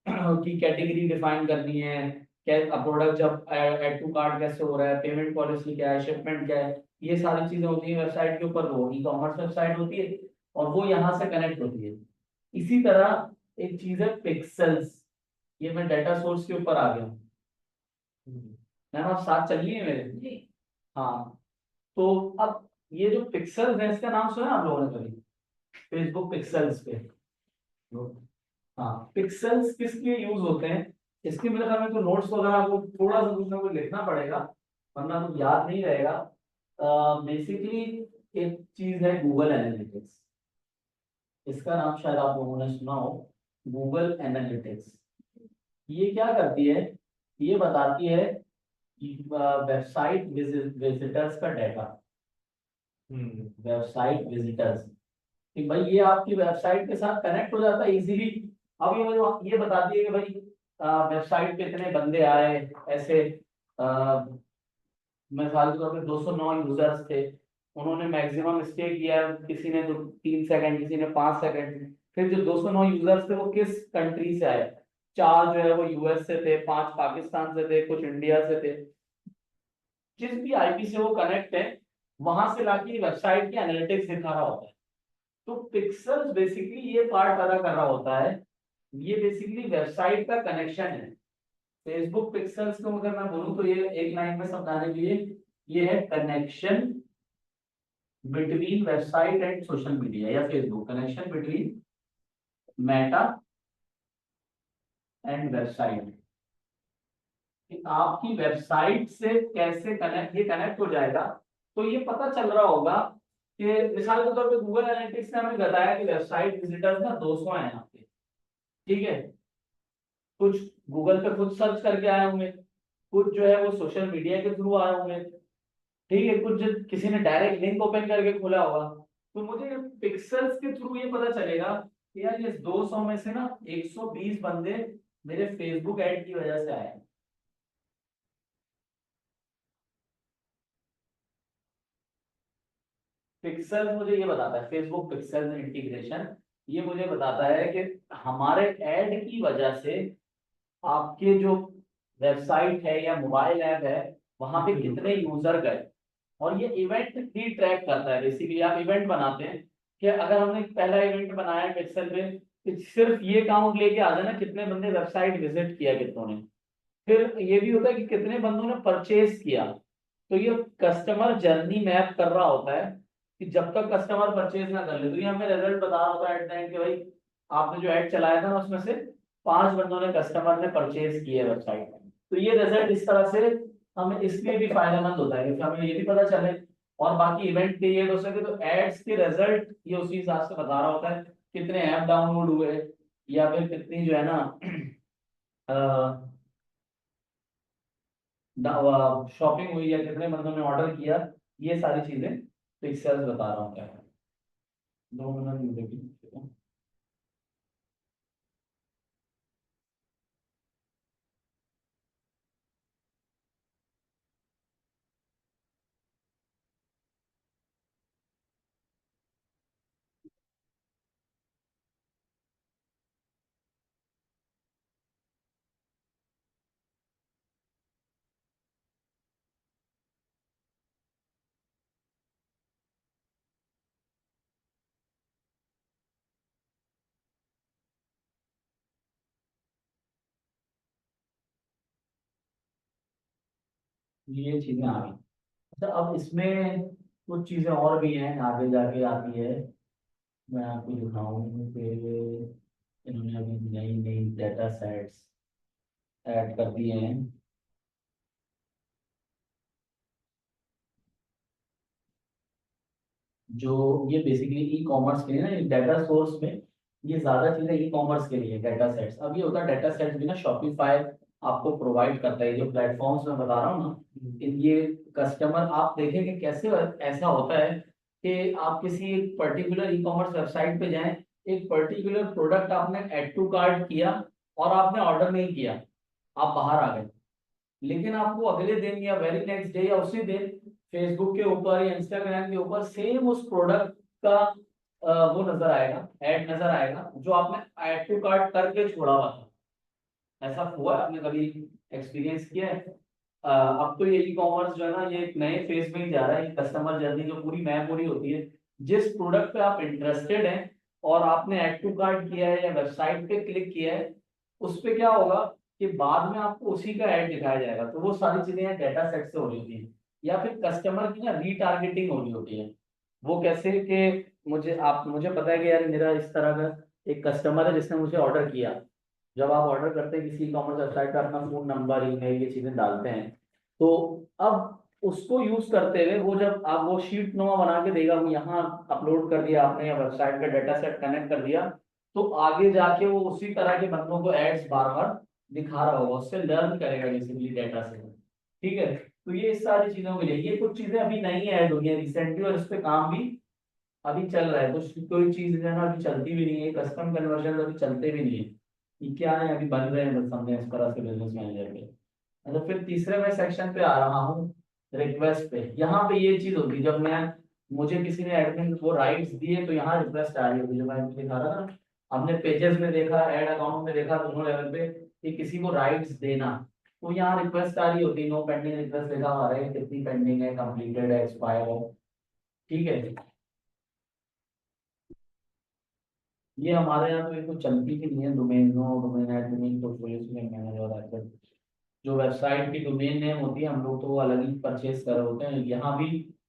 की कैटेगरी डिफाइन करनी है, क्या प्रोडक्ट जब ऐड टू कार्ट कैसे हो रहा है, पेमेंट पॉलिसी क्या है, शिपमेंट क्या है, ये सारी चीजें होती है वेबसाइट के ऊपर, वो ई कॉमर्स वेबसाइट होती है और वो यहाँ से कनेक्ट होती है। इसी तरह एक चीज है पिक्सल्स, ये मैं डाटा सोर्स के ऊपर आ गया हूँ। मैम आप साथ चलिए मेरे। जी। हाँ, तो अब ये जो पिक्सल्स है इसका नाम सुना आप लोगों ने कभी, फेसबुक पिक्सल्स पे? हाँ, पिक्सल्स किस लिए यूज होते हैं, इसके मेरे ख्याल में तो नोट्स वगैरह आपको थोड़ा सा कुछ ना कुछ लिखना पड़ेगा, वरना तो याद नहीं रहेगा। बेसिकली एक चीज है गूगल एनालिटिक्स, इसका नाम शायद आप लोगों ने सुना हो, गूगल एनालिटिक्स। ये क्या करती है, ये बताती है कि वेबसाइट विजिटर्स का डाटा, वेबसाइट विजिटर्स, कि भाई ये आपकी वेबसाइट के साथ कनेक्ट हो जाता है इजीली। अब ये मुझे ये बताती है कि भाई वेबसाइट पे इतने बंदे आए, ऐसे मिसाल के तौर पे 209 यूजर्स थे, उन्होंने मैक्सिमम स्टे किया, किसी ने तो 3 सेकंड, किसी ने 5 सेकंड। फिर जो 209 यूजर्स थे वो किस कंट्री से आए, 4 जो है वो यूएस से थे, 5 पाकिस्तान से थे, कुछ इंडिया से थे। जिस भी आईपी से वो कनेक्ट है वहां से लाके वेबसाइट की एनालिटिक्स दिखा रहा होता है। तो पिक्सल्स बेसिकली ये पार्ट अदा कर रहा होता है, ये बेसिकली वेबसाइट का कनेक्शन है। फेसबुक पिक्सल्स को अगर मैं बोलूं तो ये एक लाइन में समझाने के लिए ये है connection between website and social media या Facebook, connection between Meta and website. कि आपकी वेबसाइट से कैसे कनेक्ट, ये कनेक्ट हो जाएगा तो ये पता चल रहा होगा कि मिसाल के तौर पे गूगल एनालिटिक्स ने हमें बताया कि वेबसाइट विजिटर्स ना 200 हैं यहाँ पे, ठीक है। कुछ गूगल पे खुद सर्च करके आए होंगे, कुछ जो है वो सोशल मीडिया के थ्रू आए होंगे, ठीक है, कुछ किसी ने डायरेक्ट लिंक ओपन करके खोला होगा। तो मुझे पिक्सल्स के थ्रू ये पता चलेगा कि यार ये 200 में से ना 120 बंदे मेरे फेसबुक ऐड की वजह से आए हैं। पिक्सल मुझे ये बताता है, फेसबुक पिक्सल इंटीग्रेशन ये मुझे बताता है कि हमारे ऐड की वजह से आपके जो वेबसाइट है या मोबाइल ऐप है वहां पे कितने यूजर गए। और ये इवेंट भी ट्रैक करता है। बेसिकली आप इवेंट बनाते हैं कि अगर हमने पहला इवेंट बनाया पिक्सल पे तो सिर्फ ये काउंट लेके आ जाना कितने बंदे वेबसाइट विजिट किया कितनों ने। फिर ये भी होता है कि कितने बंदों ने परचेज किया। तो ये कस्टमर जर्नी मैप कर रहा होता है कि जब तक कस्टमर परचेज ना कर ले तो ये हमें रिजल्ट बता रहा होता है एट द एंड कि भाई आपने जो ऐड चलाया था ना उसमें से 5 बंदों ने, कस्टमर ने परचेज किया वेबसाइट में। तो ये रिजल्ट इस तरह से हमें इसलिए भी फायदेमंद होता है क्योंकि हमें ये भी पता चले और बाकी इवेंट क्रिएट हो सके। तो एड्स के रिजल्ट ये उसी हिसाब से बता रहा होता है कितने ऐप डाउनलोड हुए या फिर कितनी जो है ना शॉपिंग हुई या कितने बंदों ने ऑर्डर किया। ये सारी चीजें पिक्सल्स बता रहा हूँ क्या है। 2 मिनट मुझे भी ये चीजें आ गई। अच्छा अब इसमें कुछ चीजें और भी हैं आगे जाके आती है। मैं आपको दिखाऊं कि इन्होंने अभी नई नई डेटा सेट्स ऐड कर दिए हैं। जो ये बेसिकली ई कॉमर्स के लिए ना डेटा सोर्स में ये ज्यादा चीजें ई कॉमर्स के लिए डेटा सेट्स। अब ये होता है डेटा सेट्स भी ना शॉपिफाई आपको प्रोवाइड करता है। जो प्लेटफॉर्म्स मैं बता रहा हूँ ना ये कस्टमर आप देखेंगे कैसे ऐसा होता है कि आप किसी एक पर्टिकुलर ई कॉमर्स वेबसाइट पे जाएं, एक पर्टिकुलर प्रोडक्ट आपने ऐड टू कार्ट किया और आपने ऑर्डर नहीं किया, आप बाहर आ गए, लेकिन आपको अगले दिन या वेरी नेक्स्ट डे या उसी दिन फेसबुक के ऊपर या इंस्टाग्राम के ऊपर सेम उस प्रोडक्ट का वो नजर आएगा, ऐड नजर आएगा जो आपने ऐड टू कार्ट करके छोड़ा हुआ था। ऐसा हुआ है? आपने कभी एक्सपीरियंस किया है? अब तो ये ई कॉमर्स जो है ना ये एक नए फेज में ही जा रहा है। ये कस्टमर जर्नी जो पूरी मैप हो रही होती है, जिस प्रोडक्ट पे आप इंटरेस्टेड हैं और आपने ऐड टू कार्ट किया है या वेबसाइट पे क्लिक किया है, उस पे क्या होगा कि बाद में आपको उसी का ऐड दिखाया जाएगा। तो वो सारी चीजें डेटा सेट से हो रही होती है। या फिर कस्टमर की ना रीटारगेटिंग हो रही होती है। वो कैसे कि मुझे पता है कि यार मेरा इस तरह का एक कस्टमर है जिसने मुझे ऑर्डर किया। जब आप ऑर्डर करते हैं किसी कॉमर्स वेबसाइट पर अपना फोन नंबर ईमेल ये चीजें डालते हैं, तो अब उसको यूज करते हुए वो जब आप वो शीट नुमा बना के देगा, वो यहाँ अपलोड कर दिया आपने या वेबसाइट का डाटा सेट कनेक्ट कर दिया, तो आगे जाके वो उसी तरह के बंदों को एड्स बार बार दिखा रहा होगा, उससे लर्न करेगा बेसिकली डेटा से। ठीक है, तो ये इस सारी चीजों के लिए ये कुछ चीजें अभी नई ऐड हुई है रिसेंटली और इस पे काम भी अभी चल रहा है। कुछ कोई चीज जो है ना अभी चलती भी नहीं है, कस्टम कन्वर्जन अभी चलते भी नहीं है। ये क्या है अभी बन रहे हैं बस हमने इस तरह से बिजनेस मैनेजर के। अच्छा फिर तीसरे मैं सेक्शन पे आ रहा हूँ, रिक्वेस्ट पे। यहाँ पे ये चीज होगी जब मैं मुझे किसी ने एडमिन वो राइट्स दिए तो यहाँ रिक्वेस्ट आ रही होगी जो मैं दिखा रहा था। हमने पेजेस में देखा, ऐड अकाउंट में देखा, दोनों लेवल पे कि किसी को राइट्स देना, तो यहाँ रिक्वेस्ट आ रही होती, नो पेंडिंग रिक्वेस्ट लिखा आ रहा है, कितनी पेंडिंग है, कंप्लीटेड है, एक्सपायर है। ठीक है, ये हमारे यहाँ तो ये कुछ चलती भी नहीं है। Domain no, domain ad, domain portfolio manager ऐसे जो वेबसाइट की डोमेन नेम होती है हम लोग तो वो अलग ही परचेज कर रहे होते हैं। यहाँ भी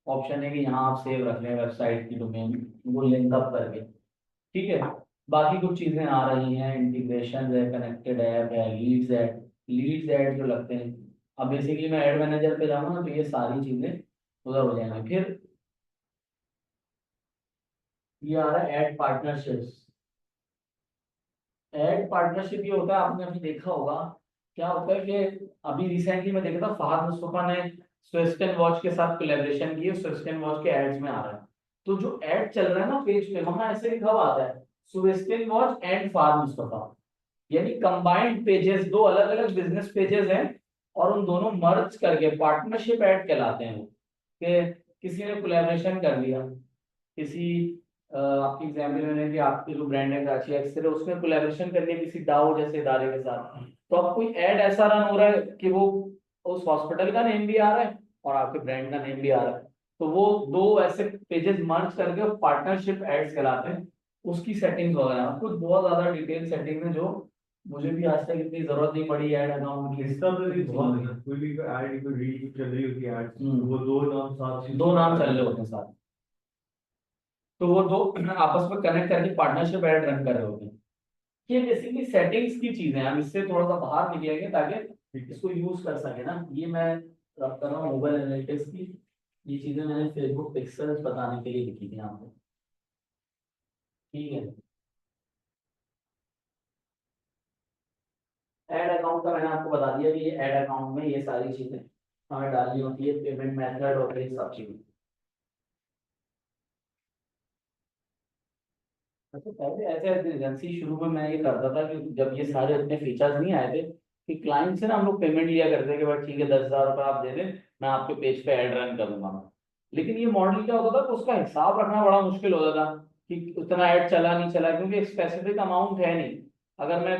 ऑप्शन है कि यहाँ आप सेव रख लें वेबसाइट की डोमेन, वो लिंक अप करके, ठीक है। बाकी कुछ चीजें आ रही हैं, इंटीग्रेशन है, कनेक्टेड ऐप है, लीड्स ऐड जो लगते हैं। अब बेसिकली मैं एड मैनेजर पे जाऊंगा ना तो ये सारी चीजें उधर हो जाएंगी। फिर ये आ रहा है ऐड पार्टनरशिप्स। ऐड पार्टनरशिप ये होता है, आपने अभी देखा होगा क्या होता है कि अभी रिसेंटली मैं देखा था फहद मुस्तफा ने स्वेस्टन वॉच के साथ कोलैबोरेशन की, स्वेस्टन वॉच के एड्स में आ रहा है। तो जो एड चल रहा है ना पेज पे, वहां ऐसे लिखा हुआ आता है स्वेस्टन वॉच एंड फहद मुस्तफा, यानी कंबाइंड पेजेस, दो अलग अलग बिजनेस पेजेस हैं और उन दोनों मर्ज करके पार्टनरशिप ऐड कहलाते हैं वो। कि किसी ने कोलैबोरेशन कर लिया, किसी आपकी एग्जाम्पल मैंने कि आपकी जो ब्रांड है कराची एक्सरे, उसमें कोलैबोरेशन कर लिया किसी डाओ जैसे इदारे के साथ, तो अब कोई ऐड ऐसा रन हो रहा है कि वो उस हॉस्पिटल का नेम भी आ रहा है और आपके ब्रांड का नेम भी आ रहा है, तो वो दो ऐसे पेजेस मर्ज करके पार्टनरशिप एड्स कहलाते हैं। उसकी सेटिंग्स वगैरह कुछ बहुत ज्यादा डिटेल सेटिंग है जो मुझे भी आज तक इतनी जरूरत नहीं पड़ी ऐड अकाउंट की। इसका तो भी बहुत है, कोई भी ऐड कोई रील चल रही होती है ऐड, वो दो नाम साथ दो नाम चल रहे होते हैं साथ, तो वो दो आपस में कनेक्ट करके पार्टनरशिप ऐड रन कर रहे होते हैं। ये बेसिकली सेटिंग्स की चीजें हैं, हम इससे थोड़ा सा बाहर निकलेंगे ताकि इसको यूज कर सके ना। ये मैं बात कर रहा हूँ मोबाइल एनालिटिक्स की, ये चीजें मैंने फेसबुक पिक्सेल्स बताने के लिए लिखी थी आपको, ठीक है। ऐड अकाउंट का मैंने आपको बता दिया कि ये ऐड अकाउंट में ये सारी चीजें हमें डालनी होती है, पेमेंट मेथड और ये सब चीजें। अच्छा पहले ऐसे एजेंसी शुरू में मैं ये करता था कि जब ये सारे इतने फीचर्स नहीं आए थे कि क्लाइंट से ना हम लोग पेमेंट लिया करते थे कि भाई ठीक है 10,000 रुपये आप दे दें, मैं आपके पेज पे ऐड रन करूंगा। लेकिन ये मॉडल क्या होता था कि उसका हिसाब रखना बड़ा मुश्किल होता था कि उतना ऐड चला नहीं चला, क्योंकि एक स्पेसिफिक अमाउंट है नहीं। अगर मैं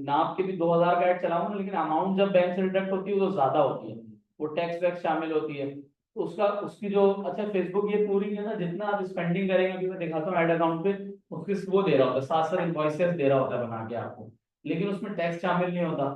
नाप के भी 2,000 का ऐड चलाऊंगा लेकिन अमाउंट जब बैंक से डिडक्ट होती है वो ज्यादा होती है, वो टैक्स वैक्स शामिल होती है, तो उसका उसकी जो, अच्छा फेसबुक ये पूरी है ना जितना आप स्पेंडिंग करेंगे, अभी मैं दिखाता हूँ ऐड अकाउंट पे, उसकी वो दे रहा होता है, 7 इनवॉइसेस दे रहा होता है बना के आपको, लेकिन उसमें टैक्स शामिल नहीं होता।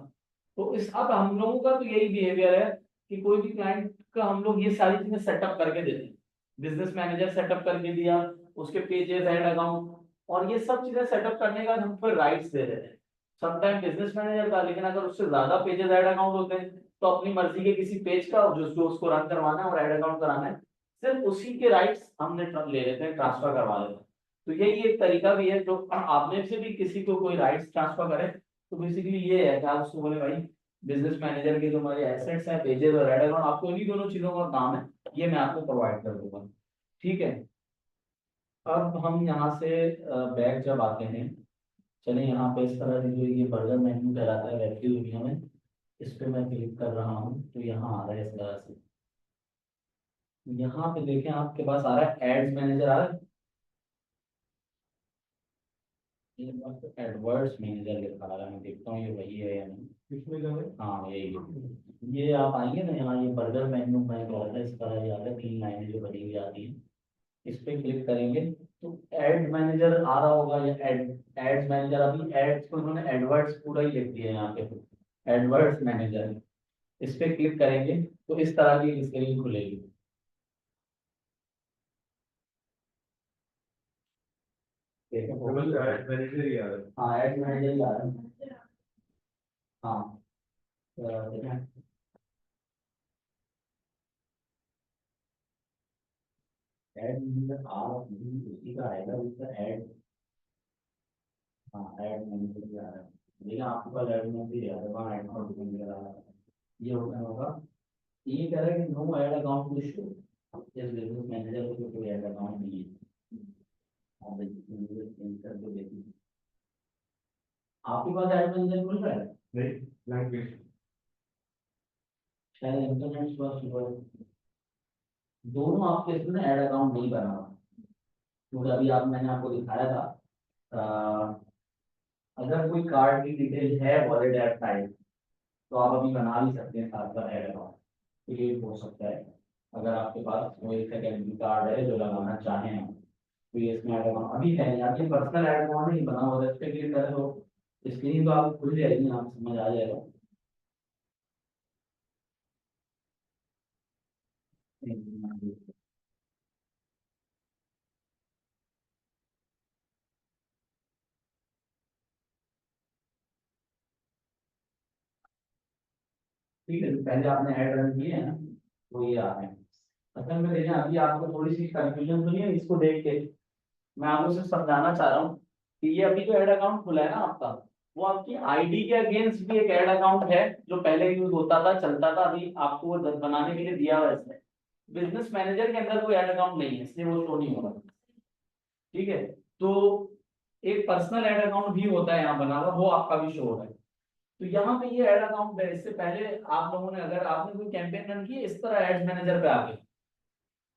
तो इस अब हम लोगों का तो यही बिहेवियर है कि कोई भी क्लाइंट का हम लोग ये सारी चीजें सेटअप करके देते हैं, बिजनेस मैनेजर सेटअप करके दिया, उसके पेजेस ऐड अकाउंट और ये सब चीजें सेटअप करने का हम फिर राइट्स दे देते हैं समटाइम बिजनेस मैनेजर का। लेकिन अगर उससे ज्यादा पेजेस ऐड अकाउंट होते हैं तो अपनी मर्जी के किसी पेज का जो जो उसको रन करवाना है और ऐड अकाउंट कराना है, सिर्फ उसी के राइट्स हमने ले लेते हैं, ट्रांसफर करवा लेते हैं। तो यही एक तरीका भी है, जो आपने से भी किसी को कोई राइट्स ट्रांसफर करे तो बेसिकली ये है कि आप उसको बोले भाई बिजनेस मैनेजर के जो हमारे एसेट्स हैं पेजेस और ऐड अकाउंट, आपको इन्हीं दोनों चीजों का काम है, ये मैं आपको प्रोवाइड कर दूंगा, ठीक है। अब हम यहाँ से बैक जब आते हैं, चलिए यहाँ पे इस तरह से जो ये बर्गर मेन्यू कहलाता है वेब की दुनिया में, इस पे मैं क्लिक कर रहा हूँ तो यहाँ आ रहा है इस तरह से। यहाँ पे देखें आपके पास आ रहा है एड्स मैनेजर आ रहा है, एडवर्ड्स मैनेजर लिखा आ रहा है, मैं देखता हूँ ये वही है या नहीं। किसमें जाए? हाँ यही है। ये आप आएंगे ना यहाँ, ये बर्गर मेन्यू में क्या होता है, इस तरह ये आता है, 3 लाइनें जो बनी हुई आती हैं, इस पे क्लिक करेंगे तो एड मैनेजर आ रहा होगा या एड्स मैनेजर, अभी एड्स को उन्होंने एडवर्ड्स पूरा ही लिख दिया है यहाँ पे, एडवर्ड्स मैनेजर, इस पे क्लिक करेंगे तो इस तरह की स्क्रीन खुलेगी, देखो केवल ऐड मैनेजर ही आ रहा है। हाँ एड मैनेजर ही आ रहा है, हाँ देखें ऐड मैनेजर आ रहा है, उसी का आएगा उसका ऐड, हाँ ऐड मैनेजर भी आ रहा है, लेकिन आपके पास ऐड मैनेजर ही आ रहा है, वहाँ ऐड मैनेजर आ रहा है, ये ओपन होगा, ये कह रहा है कि नो ऐड अकाउंट इशू, इस बिजनेस मैनेजर को तो कोई ऐड अकाउंट नहीं है। आप देखिए चेंज कर दो, देखिए आपके पास ऐड मैनेजर मिल रहा है, नहीं, लैंग्वेज शायद इंटरनेट पर दोनों आपके इसमें ऐड अकाउंट नहीं बना हुआ, क्योंकि अभी आप मैंने आपको दिखाया था अगर कोई कार्ड की डिटेल है वॉलेट ऐप टाइप तो आप अभी बना भी सकते हैं साथ साथ ऐड अकाउंट, तो ये भी हो सकता है। अगर आपके पास कोई सेकेंडरी कार्ड है जो लगाना चाहें हम, तो ये इसमें ऐड अकाउंट अभी है नहीं, आपके पर्सनल ऐड अकाउंट नहीं बना हुआ, इस पे क्लिक करें तो स्क्रीन तो आप खुल जाएगी, आप समझ आ जाएगा। ठीक है, जो पहले आपने ऐड रन किए हैं ना, वो ये आ रहे हैं। असल में देखें, अभी आपको थोड़ी सी कंफ्यूजन तो नहीं है इसको देख के? मैं आपको सिर्फ समझाना चाह रहा हूँ कि ये अभी जो ऐड अकाउंट खुला है ना आपका, वो आपकी आईडी के अगेंस्ट भी एक ऐड अकाउंट है, जो पहले यूज होता था, चलता था, अभी आपको वो बनाने के लिए दिया हुआ है इसमें। बिजनेस मैनेजर के अंदर कोई ऐड अकाउंट नहीं है, इसलिए वो शो नहीं हो रहा। ठीक है, तो एक पर्सनल ऐड अकाउंट भी होता है यहाँ बना हुआ, वो आपका भी शो हो रहा है। तो यहाँ पे ये ऐड अकाउंट है, इससे पहले आप लोगों ने, अगर आपने कोई कैंपेन रन की है इस तरह एड्स मैनेजर पे आके,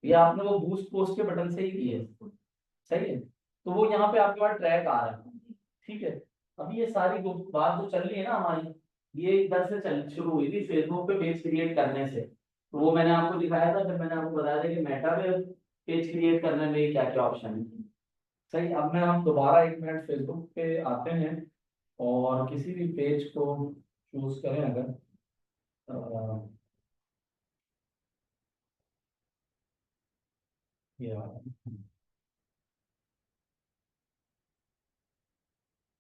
ये आपने वो बूस्ट पोस्ट के बटन से ही की है, सही है, तो वो यहाँ पे आपके पास ट्रैक आ रहा है। ठीक है, अभी ये सारी बात जो चल रही है ना हमारी, ये इधर से चल शुरू हुई थी फेसबुक पे पेज क्रिएट करने से। तो वो मैंने आपको दिखाया था, फिर मैंने आपको बताया था कि मेटा पे पेज क्रिएट करने में क्या क्या ऑप्शन है। सही, अब मैं हम दोबारा 1 मिनट फेसबुक पे आते हैं और किसी भी पेज को चूज करें अगर, या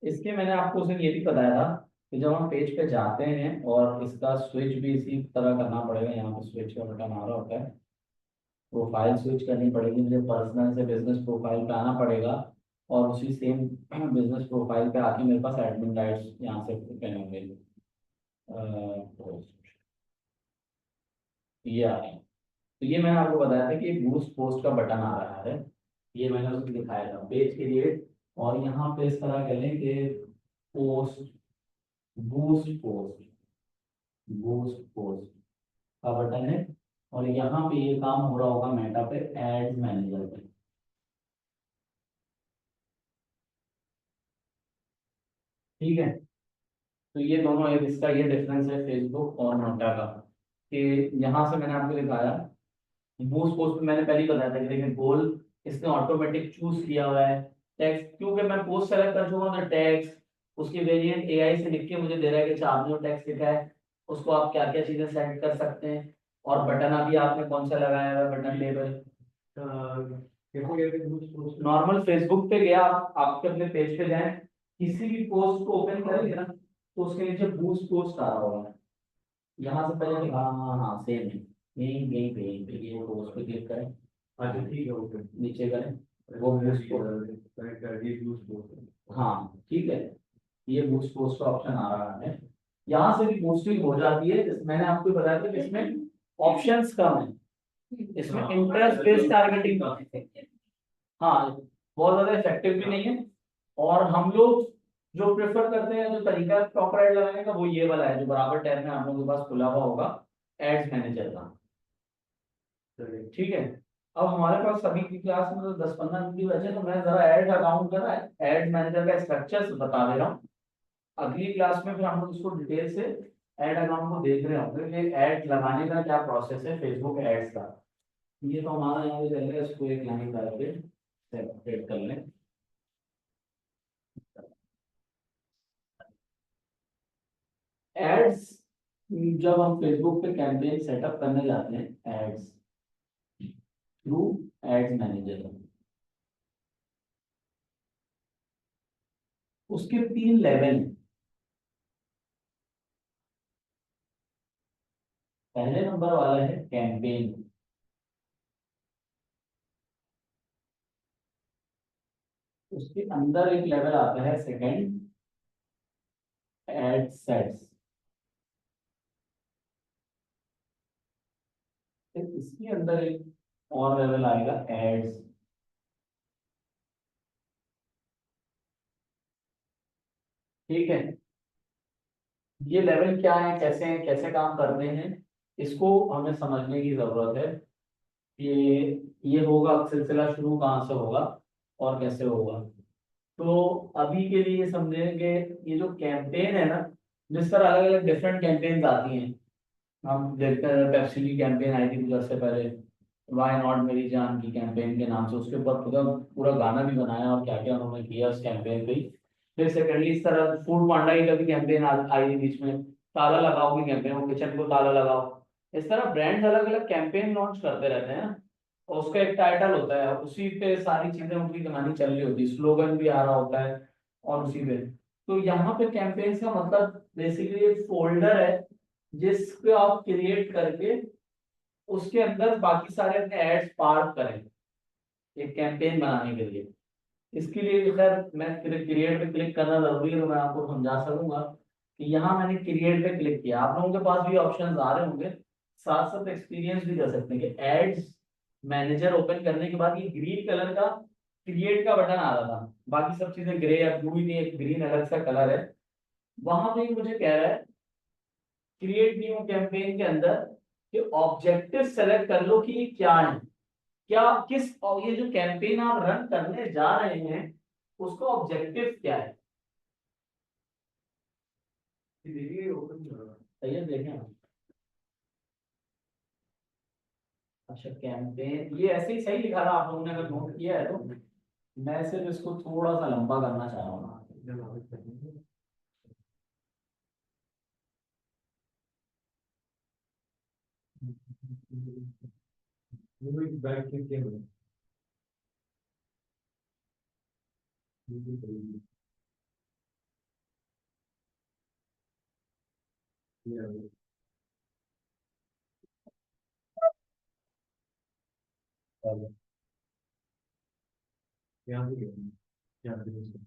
इसके मैंने आपको उस दिन ये भी बताया था कि जब हम पेज पे जाते हैं, और इसका स्विच भी इसी तरह करना पड़ेगा, यहाँ पे स्विच का बटन आ रहा होता है, प्रोफाइल स्विच करनी पड़ेगी मुझे, पर्सनल से बिजनेस प्रोफाइल पे आना पड़ेगा, और उसी सेम बिजनेस प्रोफाइल पे आके मेरे पास एडमिन राइट्स यहाँ से ओपन होंगे। ये आ रहे हैं। तो ये मैंने आपको बताया था कि बूस्ट पोस्ट का बटन आ रहा है, ये मैंने उसको दिखाया था पेज क्रिएट, और यहाँ पे इस तरह करें कि post, boost post, boost post का बटन है, और यहाँ पे ये काम हो रहा होगा मेटा पे एड्स मैनेजर पे। ठीक है, तो ये दोनों, एक इसका ये डिफरेंस है फेसबुक और मेटा का, कि यहाँ से मैंने आपको दिखाया बूस्ट पोस्ट में, मैंने पहले ही बताया था कि देखिए गोल इसने ऑटोमेटिक चूज किया हुआ है। टेक्स्ट, क्योंकि मैं पोस्ट सेलेक्ट कर चुका हूँ, तो टेक्स्ट उसकी वेरिएंट एआई से लिख के मुझे दे रहा है कि अच्छा आपने जो टेक्स्ट लिखा है उसको आप क्या क्या चीजें सेट कर सकते हैं, और बटन अभी आपने कौन सा लगाया हुआ है, बटन लेबल। कैसे कैसे बूस्ट नॉर्मल फेसबुक पे गया, आप आपके अपने पेज पे जाएं, किसी भी पोस्ट को ओपन करेंगे ना, तो उसके नीचे बूस्ट पोस्ट आ रहा होगा, यहाँ से पहले हाँ हाँ हाँ सेम है, यही पे ये पोस्ट पे क्लिक करें, अच्छा ठीक है, ओके, नीचे करें, वो बूस्ट पोस्ट, करेक्ट कर दिए बूस्ट पोस्ट। हाँ ठीक है, ये बूस्ट पोस्ट का ऑप्शन आ रहा है, यहाँ से भी बूस्टिंग हो जाती है। मैंने आपको बताया था कि इसमें ऑप्शंस कम है, इसमें इंटरेस्ट बेस्ड टारगेटिंग कम है, हाँ बहुत ज्यादा इफेक्टिव भी नहीं है। और हम लोग जो प्रेफर करते हैं, जो तरीका टॉप राइट लगाने का, वो ये वाला है जो बराबर टैब में आप लोगों के पास खुला हुआ होगा, एड्स मैनेजर का। ठीक है, अब हमारे पास सभी की क्लास में तो 10-15 मिनट की बचे, तो मैं जरा ऐड अकाउंट का, एड मैनेजर का स्ट्रक्चर बता दे रहा हूँ। अगली क्लास में फिर हम लोग इसको डिटेल से ऐड अकाउंट को देख रहे होंगे कि ऐड लगाने का क्या प्रोसेस है फेसबुक एड्स का। ये तो हमारा यहाँ पे चलेगा, इसको एक लाइन डाल के सेपरेट कर लें। एड्स, जब हम फेसबुक पे कैंपेन सेटअप करने जाते हैं एड्स थ्रू एड्स मैनेजर, उसके 3 लेवल हैं। पहले नंबर वाला है कैंपेन, उसके अंदर एक लेवल आता है सेकंड, एड सेट्स, फिर इसके अंदर एक और लेवल आएगा एड्स। ठीक है, ये लेवल क्या है, कैसे हैं, कैसे काम करते हैं, इसको हमें समझने की जरूरत है। ये होगा सिलसिला शुरू कहाँ से होगा और कैसे होगा। तो अभी के लिए समझेंगे, ये जो कैंपेन है ना, जिस तरह अलग अलग डिफरेंट कैंपेन आती हैं, हम देखते हैं पेप्सी की कैंपेन आई थी कुछ अर्से पहले, वाई नॉट मेरी जान की कैंपेन के नाम से, उसके ऊपर पूरा पूरा गाना भी बनाया और क्या क्या उन्होंने किया उस कैंपेन पे ही। फिर सेकेंडली इस तरह फूड पांडा की कभी कैंपेन आई थी बीच में, ताला लगाओ की कैंपेन, वो किचन को ताला लगाओ। इस तरह ब्रांड्स अलग अलग कैंपेन लॉन्च करते रहते हैं, और उसका एक टाइटल होता है, उसी पे सारी चीजें उनकी कहानी चल रही होती है, स्लोगन भी आ रहा होता है और उसी पे। तो यहाँ पे कैंपेन्स का मतलब बेसिकली एक फोल्डर है जिसको आप क्रिएट करके उसके अंदर बाकी सारे अपने एड्स पार्क करें एक कैंपेन बनाने के लिए। इसके लिए भी खैर मैं क्रिएट पे क्लिक करना जरूरी है, तो मैं आपको समझा सकूंगा कि यहाँ मैंने क्रिएट पे क्लिक किया। आप लोगों के पास भी ऑप्शंस आ रहे होंगे, साथ साथ एक्सपीरियंस भी कर सकते हैं कि एड्स मैनेजर ओपन करने के बाद ये ग्रीन कलर का क्रिएट का बटन आ रहा था, बाकी सब चीजें ग्रे या ब्लू ही नहीं, एक ग्रीन अलग सा कलर है। वहां पे मुझे कह रहा है क्रिएट न्यू कैंपेन के अंदर कि ऑब्जेक्टिव सेलेक्ट कर लो कि ये क्या है, क्या किस, और ये जो कैंपेन आप रन करने जा रहे हैं उसका ऑब्जेक्टिव क्या है। देखिए ओपन नहीं हो रहा। सही है, देखें आप। अच्छा कैंपेन ये ऐसे ही सही लिखा था, आप लोगों ने अगर नोट किया है तो। मैं सिर्फ इसको थोड़ा सा लंबा करना चाह रहा हूँ। वो एक बैक क्लिक किया मैंने। यहाँ पे गया, यहाँ पे गया।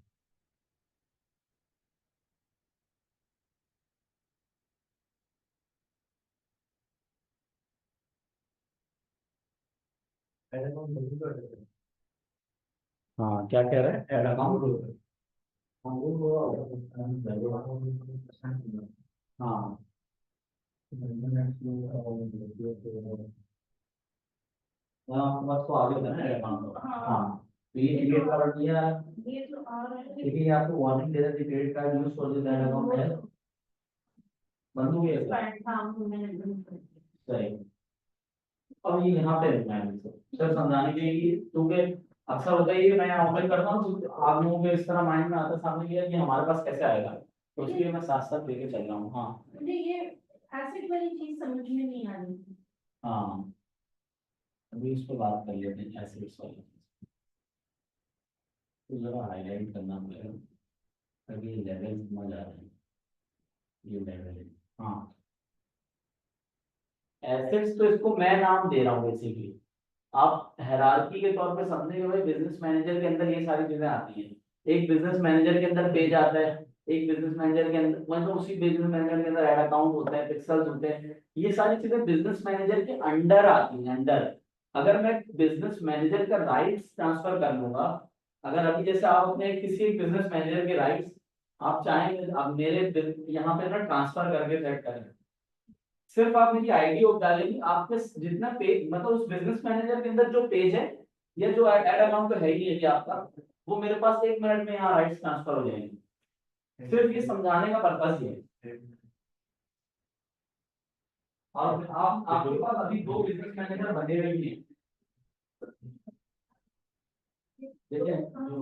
ऐसा कौन बंद कर देता है? हाँ क्या कह रहे हैं, ऐड हाँ, अकाउंट। वो हाँ बस तो आगे होता है ना ऐड अकाउंट। हाँ तो ये क्रिएट कर दिया, ये तो आ रहा है लेकिन ये आपको वार्निंग दे रहा है credit card use for this add account है, बंद हो गया क्या? सही। अब ये यहाँ पे रखना है सर समझाने के लिए, क्योंकि अक्सर होता है ये मैं ओपन करता हूँ तो आप लोगों को इस तरह माइंड में आता है सामने ये कि हमारे पास कैसे आएगा, तो इसलिए मैं साथ साथ लेके चल रहा हूँ। हाँ मुझे ये एसिड वाली चीज समझ में नहीं आ रही। हाँ अभी इस पर बात कर लेते हैं एसिड्स वाली, तो जरा हाईलाइट करना पड़ेगा ताकि ये लेवल समझ आ रहे हैं। ये लेवल है हाँ, एसेट्स तो इसको मैं नाम दे रहा हूँ बेसिकली। आप हायरार्की के तौर पे समझे हुए बिजनेस मैनेजर के अंदर ये सारी चीजें आती हैं। एक बिजनेस मैनेजर के अंदर पेज आता है, एक बिजनेस मैनेजर के अंदर मतलब उसी बिजनेस मैनेजर के अंदर ऐड अकाउंट होते हैं, पिक्सल्स होते हैं, ये सारी चीजें बिजनेस मैनेजर के अंडर आती हैं अंडर। अगर मैं बिजनेस मैनेजर का राइट्स ट्रांसफर कर लूंगा, अगर अभी जैसे आप अपने किसी एक बिजनेस मैनेजर के राइट्स आप चाहें अब मेरे यहाँ पे ना ट्रांसफर करके सेट करें, सिर्फ आप मेरी आईडी डालेंगे, आपके जितना पेज मतलब उस बिजनेस मैनेजर के अंदर जो पेज है या जो ऐड अकाउंट तो है ही है कि आपका, वो मेरे पास 1 मिनट में यहाँ राइट्स ट्रांसफर हो जाएंगे। सिर्फ ये समझाने का पर्पस ये है। और आप आपके पास अभी 2 बिजनेस मैनेजर बने हुए हैं, देखिए जो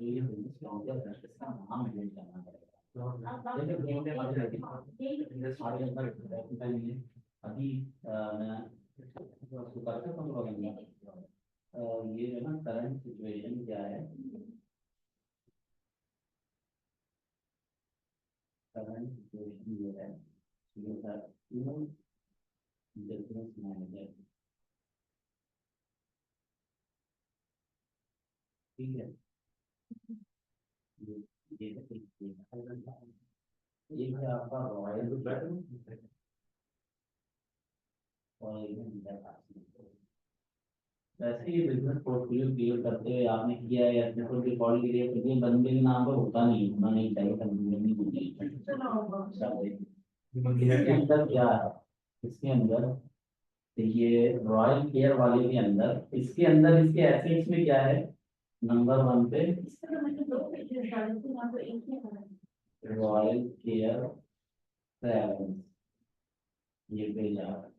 ये बिजनेस मैनेजर है इसका नाम मेंशन करना पड़ेगा। देखिए दोनों के बारे सारे अंदर अभी मैं उसको करते हैं तो ये है ना करंट सिचुएशन क्या है, करंट सिचुएशन ये है, ये सर बिजनेस मैनेजर ठीक है। ये ये है आपका रॉयल और वैसे ही बिजनेस पोर्टफोलियो क्लियर करते हुए आपने किया है या अपने को रिकॉर्ड के लिए ये बंदे के नाम पर होता नहीं, होना नहीं चाहिए, कंफ्यूजन नहीं होनी चाहिए। इसके अंदर क्या है, इसके अंदर देखिए रॉयल केयर वाले के अंदर, इसके अंदर इसके एसेट्स में क्या है, नंबर 1 पे रॉयल केयर ट्रैवल्स, ये पेज आ रहा है।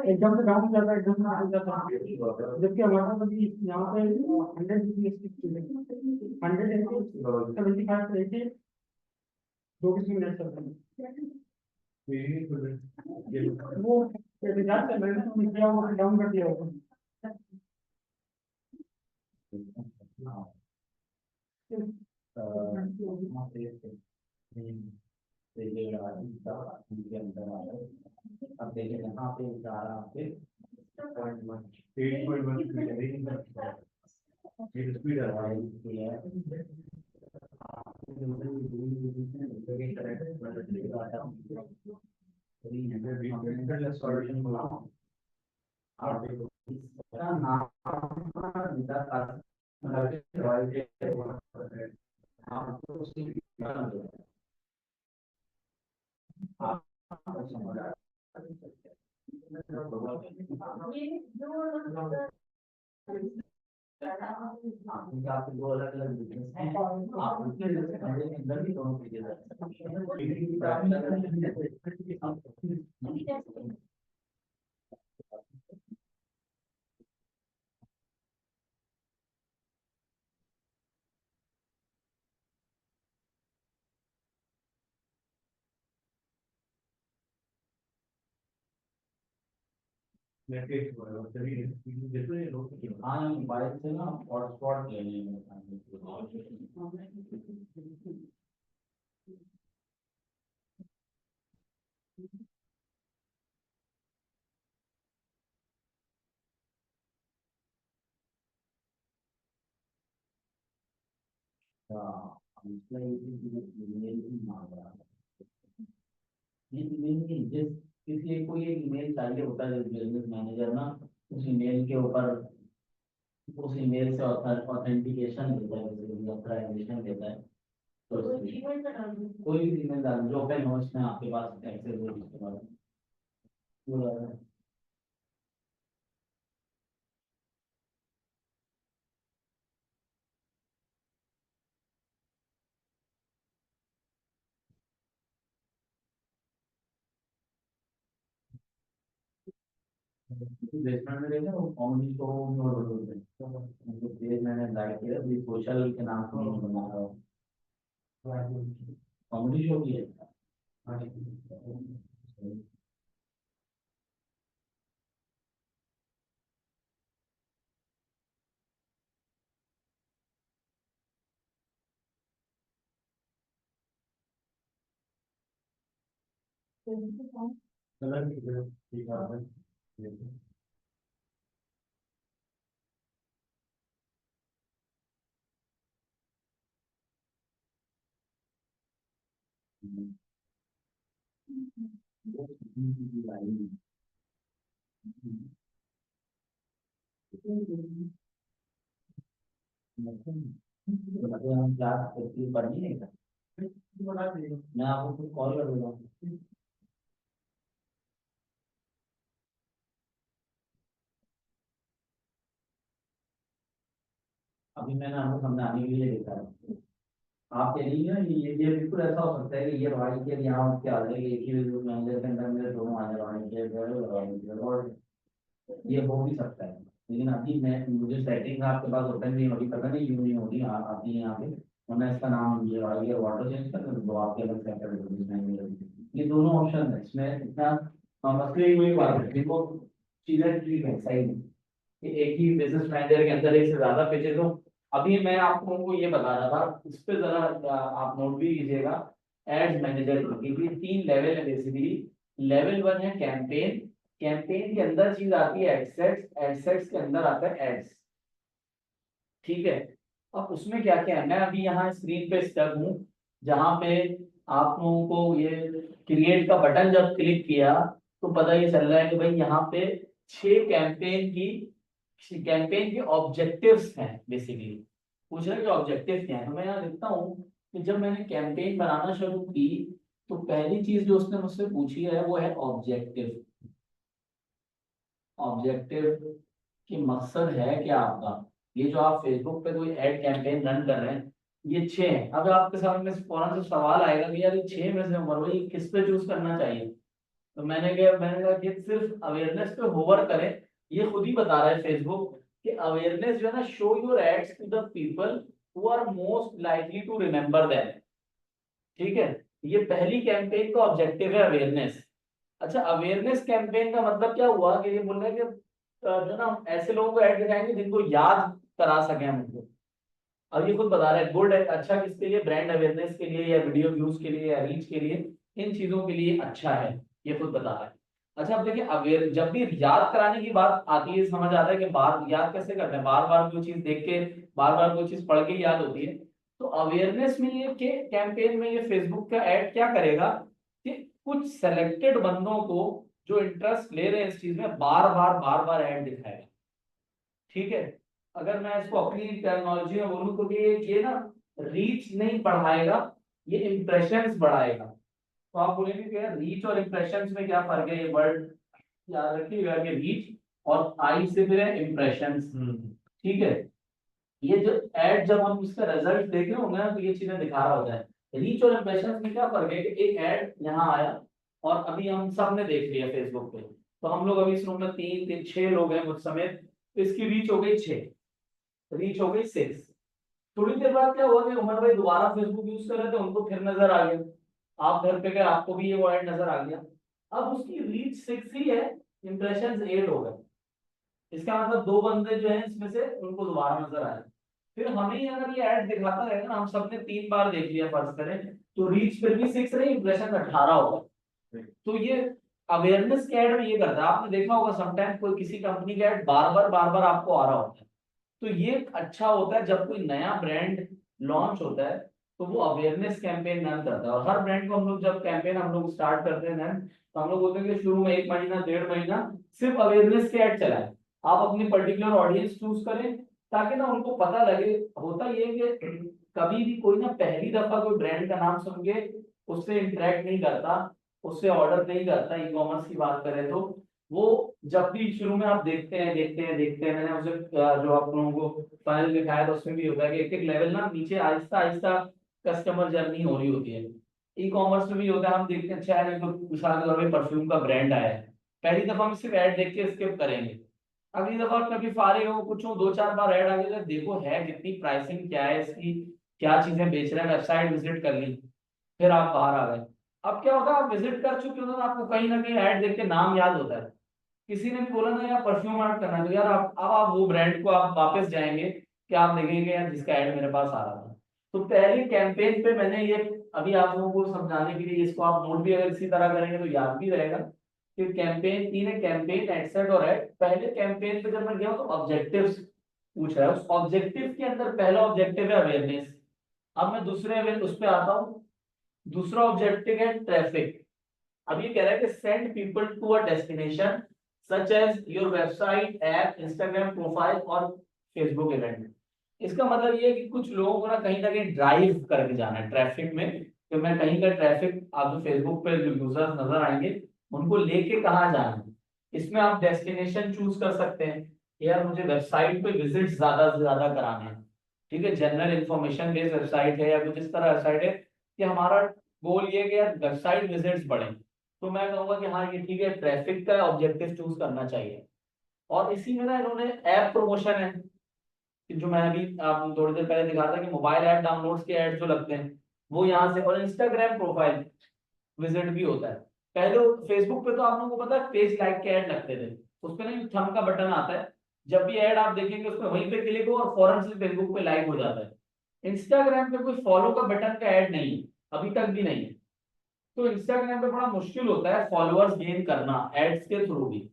एकदम से डाउन जाता है, एकदम से डाउन जाता है, जबकि हमारे पास अभी यहाँ पे 100 75 80 2 किसी मिनट चल रहा है। वो रिचार्ज कर लेना, तुमने किया वो डाउन कर दिया होगा। अब देखिए यहाँ पे उतारा पे 8.1 स्पीड आ रहा है। ये जो आपके दो अलग अलग बिजनेस हैं, आप उसके अंदर भी दोनों चीजें हाँ मोबाइल से ना हॉटस्पॉट लेने में ईमेल भी मांग रहा है। ये ईमेल की जिस किसी को ये ईमेल चाहिए होता है बिजनेस मैनेजर ना, उस ईमेल के ऊपर उस ईमेल से ऑथेंटिकेशन देता है, ऑथराइजेशन देता है। तो जीवन का डाल दूँ। कोई भी ईमेल डाल जो ओपन हो इसमें आपके पास एक्सेस हो इसके बाद पूरा बेसमेंट में देखा वो कॉमेडी शो में उनको पेज मैंने लाइक किया अभी सोशल के नाम से नहीं बना रहा हूँ कॉमेडी शो की है। मतलब हम क्लास पढ़नी नहीं था, मैं आपको कॉल कर दूंगा। अभी मैंने आपको समझाने के लिए लिखा है, आप कह रही है ये बिल्कुल ऐसा हो सकता है कि ये भाई के यहाँ क्या है एक ही मैनेजर के अंदर मेरे दोनों आने वाले और ये हो भी सकता है। लेकिन अभी मैं मुझे सेटिंग आपके पास ओपन नहीं होगी, पता नहीं क्यों नहीं होगी, आती है यहाँ पे वरना इसका नाम ये वाटर चेंज कर दो आपके अलग सेपरेट। ये दोनों ऑप्शन है इसमें इतना मसले हुई बात है देखो चीजें ठीक है सही है कि एक ही बिजनेस मैनेजर के अंदर एक से ज्यादा पेजेस हो। अभी मैं आपको ये बता रहा था इस पे जरा आप नोट भी कीजिएगा। एड्स मैनेजर की तीन लेवल है बेसिकली। लेवल वन है कैंपेन, कैंपेन के अंदर चीज आती है एडसेट्स, एडसेट्स के अंदर आता है एड्स। ठीक है, अब उसमें क्या क्या है मैं अभी यहाँ स्क्रीन पे स्टक हूँ जहाँ पे आप लोगों को ये क्रिएट का बटन जब क्लिक किया तो पता ये चल रहा है कि भाई यहाँ पे 6 कैंपेन के ऑब्जेक्टिव्स हैं बेसिकली। पूछ रहे हैं कि ऑब्जेक्टिव क्या है, तो मैं यहाँ लिखता हूँ कि जब मैंने कैंपेन बनाना शुरू की तो पहली चीज जो उसने मुझसे पूछी है वो है ऑब्जेक्टिव। ऑब्जेक्टिव की मकसद है क्या आपका, ये जो आप फेसबुक पे कोई एड कैंपेन रन कर रहे हैं ये 6 हैं। अब आपके सामने फौरन से सवाल आएगा कि यार ये 6 में से उमर भाई किस पे चूज करना चाहिए। तो मैंने कहा कि सिर्फ अवेयरनेस पे होवर करें। ये खुद ही बता रहा है फेसबुक कि अवेयरनेस जो है ना show your ads to the people who are most likely to remember them. ठीक है, ये पहली कैंपेन का ऑब्जेक्टिव है अवेयरनेस। अच्छा, अवेयरनेस कैंपेन का मतलब क्या हुआ कि ये बोल रहे हैं कि जो ना हम ऐसे लोगों को ऐड दिखाएंगे जिनको याद करा सके हम उनको। अब ये खुद बता रहे हैं गुड है, अच्छा किसके लिए, ब्रांड अवेयरनेस के लिए या वीडियो व्यूज के लिए या रीच के लिए, इन चीजों के लिए अच्छा है, ये खुद बता रहा है। अच्छा अब देखिए, अवेयर जब भी याद कराने की बात आती है, समझ आता है कि बार याद कैसे करते हैं, बार बार कोई चीज देख के, बार बार कोई चीज पढ़ के याद होती है। तो अवेयरनेस में ये के कैंपेन में ये फेसबुक का ऐड क्या करेगा कि कुछ सेलेक्टेड बंदों को जो इंटरेस्ट ले रहे हैं इस चीज में, बार बार ऐड दिखाएगा। ठीक है, अगर मैं इसको अपनी टेक्नोलॉजी में बोलूँ तो ये ना रीच नहीं बढ़ाएगा, ये इम्प्रेशंस बढ़ाएगा। तो आप बोलेंगे कि यार रीच और इम्प्रेशंस में क्या फर्क है, ये वर्ड याद रखिएगा कि रीच और आई से फिर है इम्प्रेशंस। ठीक है, ये जो एड जब हम इसका रिजल्ट देख रहे होंगे ना तो ये चीजें दिखा रहा होता है। रीच और इम्प्रेशंस में क्या फर्क है कि एक एड यहाँ आया और अभी हम सब ने देख लिया फेसबुक पे, तो हम लोग अभी इस रूम में तीन तीन 6 लोग हैं मुझ समेत, तो इसकी रीच हो गई 6, रीच हो गई 6। थोड़ी देर बाद क्या हुआ कि उमर भाई दोबारा फेसबुक यूज कर रहे थे, उनको फिर नजर आ गया, आप घर पे गए आपको भी ये वो ऐड नजर आ गया। अब उसकी रीच 6 ही है, इंप्रेशन 8 हो गए। इसका मतलब 2 बंदे जो है इसमें से उनको दोबारा नजर आए। फिर हमें ही अगर ये ऐड दिखाता रहेगा ना, हम सबने 3 बार देख लिया फर्ज करें, तो रीच फिर भी 6 रही, इंप्रेशन 18 होगा। तो ये अवेयरनेस के ऐड में ये करता है, आपने देखा होगा समटाइम कोई किसी कंपनी का ऐड बार बार आपको आ रहा होता है। तो ये अच्छा होता है जब कोई नया ब्रांड लॉन्च होता है तो वो अवेयरनेस कैंपेन रन करता है। और हर ब्रांड को हम लोग जब कैंपेन हम लोग स्टार्ट करते हैं तो हम लोग बोलते हैं कि शुरू में 1 महीना 1.5 महीना सिर्फ अवेयरनेस के ऐड चलाएं, आप अपनी पर्टिकुलर ऑडियंस चूज करें ताकि ना उनको पता लगे। होता ये है कि कभी भी कोई ना पहली दफा कोई ब्रांड का नाम सुन के उससे इंटरेक्ट नहीं करता, उससे ऑर्डर नहीं करता, ई कॉमर्स की बात करें तो वो जब भी शुरू में आप देखते हैं, मैंने उसे जो आप लोगों को फाइनल दिखाया था उसमें भी होता है कि एक एक लेवल ना नीचे आहिस्ता आहिस्ता कस्टमर जर्नी हो रही होती है। ई कॉमर्स में भी होता है, हम देखते हैं अच्छा है तो मिसाल के तौर पे परफ्यूम का ब्रांड आया है, पहली दफा हम सिर्फ ऐड देख के स्किप करेंगे, अगली दफा कभी फारे हो कुछ हो 2-4 बार ऐड आ गया, देखो है कितनी, प्राइसिंग क्या है इसकी, क्या चीजें बेच रहे हैं, वेबसाइट विजिट कर ली, फिर आप बाहर आ गए। अब क्या होता है, आप विजिट कर चुके हो तो आपको कहीं ना कहीं ऐड देख के नाम याद होता है। किसी ने भी बोला ना यार परफ्यूम ऐड करना है, तो यार आप अब आप वो ब्रांड को आप वापस जाएंगे कि आप देखेंगे यार जिसका ऐड मेरे पास आ रहा था। तो पहले कैंपेन पे मैंने ये अभी आप लोगों को समझाने के लिए इसको आप नोट भी अगर इसी तरह करेंगे तो याद भी रहेगा कि कैंपेन 3 है, कैंपेन, एडसेट और ऐड। पहले कैंपेन पे जब मैं गया तो ऑब्जेक्टिव्स पूछ रहा है, उस ऑब्जेक्टिव के अंदर पहला ऑब्जेक्टिव है अवेयरनेस। अब मैं दूसरे उस पर आता हूँ, दूसरा ऑब्जेक्टिव है ट्रैफिक। अब ये कह रहा है कि send people to a destination such as your website, app, Instagram profile और फेसबुक इवेंट। इसका मतलब ये है कि कुछ लोगों को ना कहीं ड्राइव करके जाना है ट्रैफिक में, कि मैं कहीं का ट्रैफिक, आप जो फेसबुक पे जो यूजर्स नजर आएंगे उनको लेके कहाँ जाना है। इसमें आप डेस्टिनेशन चूज कर सकते हैं, यार मुझे वेबसाइट पे विजिट ज्यादा से ज्यादा कराने हैं। ठीक है, जनरल इंफॉर्मेशन बेस्ड वेबसाइट है या कुछ इस तरह वेबसाइट है कि हमारा गोल ये है कि यार वेबसाइट विजिट्स बढ़े, तो मैं कहूंगा कि हाँ ये ठीक है, ट्रैफिक का ऑब्जेक्टिव चूज करना चाहिए। और इसी में ना इन्होंने ऐप प्रमोशन है कि जो मैं अभी आप थोड़ी देर पहले दिखा था कि मोबाइल ऐप डाउनलोड्स के ऐड जो लगते हैं वो यहाँ से, और इंस्टाग्राम प्रोफाइल विजिट भी होता है। पहले फेसबुक पे तो आप लोगों को पता है पेज लाइक के ऐड लगते थे, उस पे ना थंब का बटन आता है, जब भी ऐड आप देखेंगे उसमें वहीं पे क्लिक हो और फौरन से फेसबुक पे लाइक हो जाता है। इंस्टाग्राम पे कोई फॉलो का बटन का ऐड नहीं है, अभी तक भी नहीं है। तो इंस्टाग्राम पे बड़ा मुश्किल होता है फॉलोअर्स गेन करना एड्स के थ्रू भी।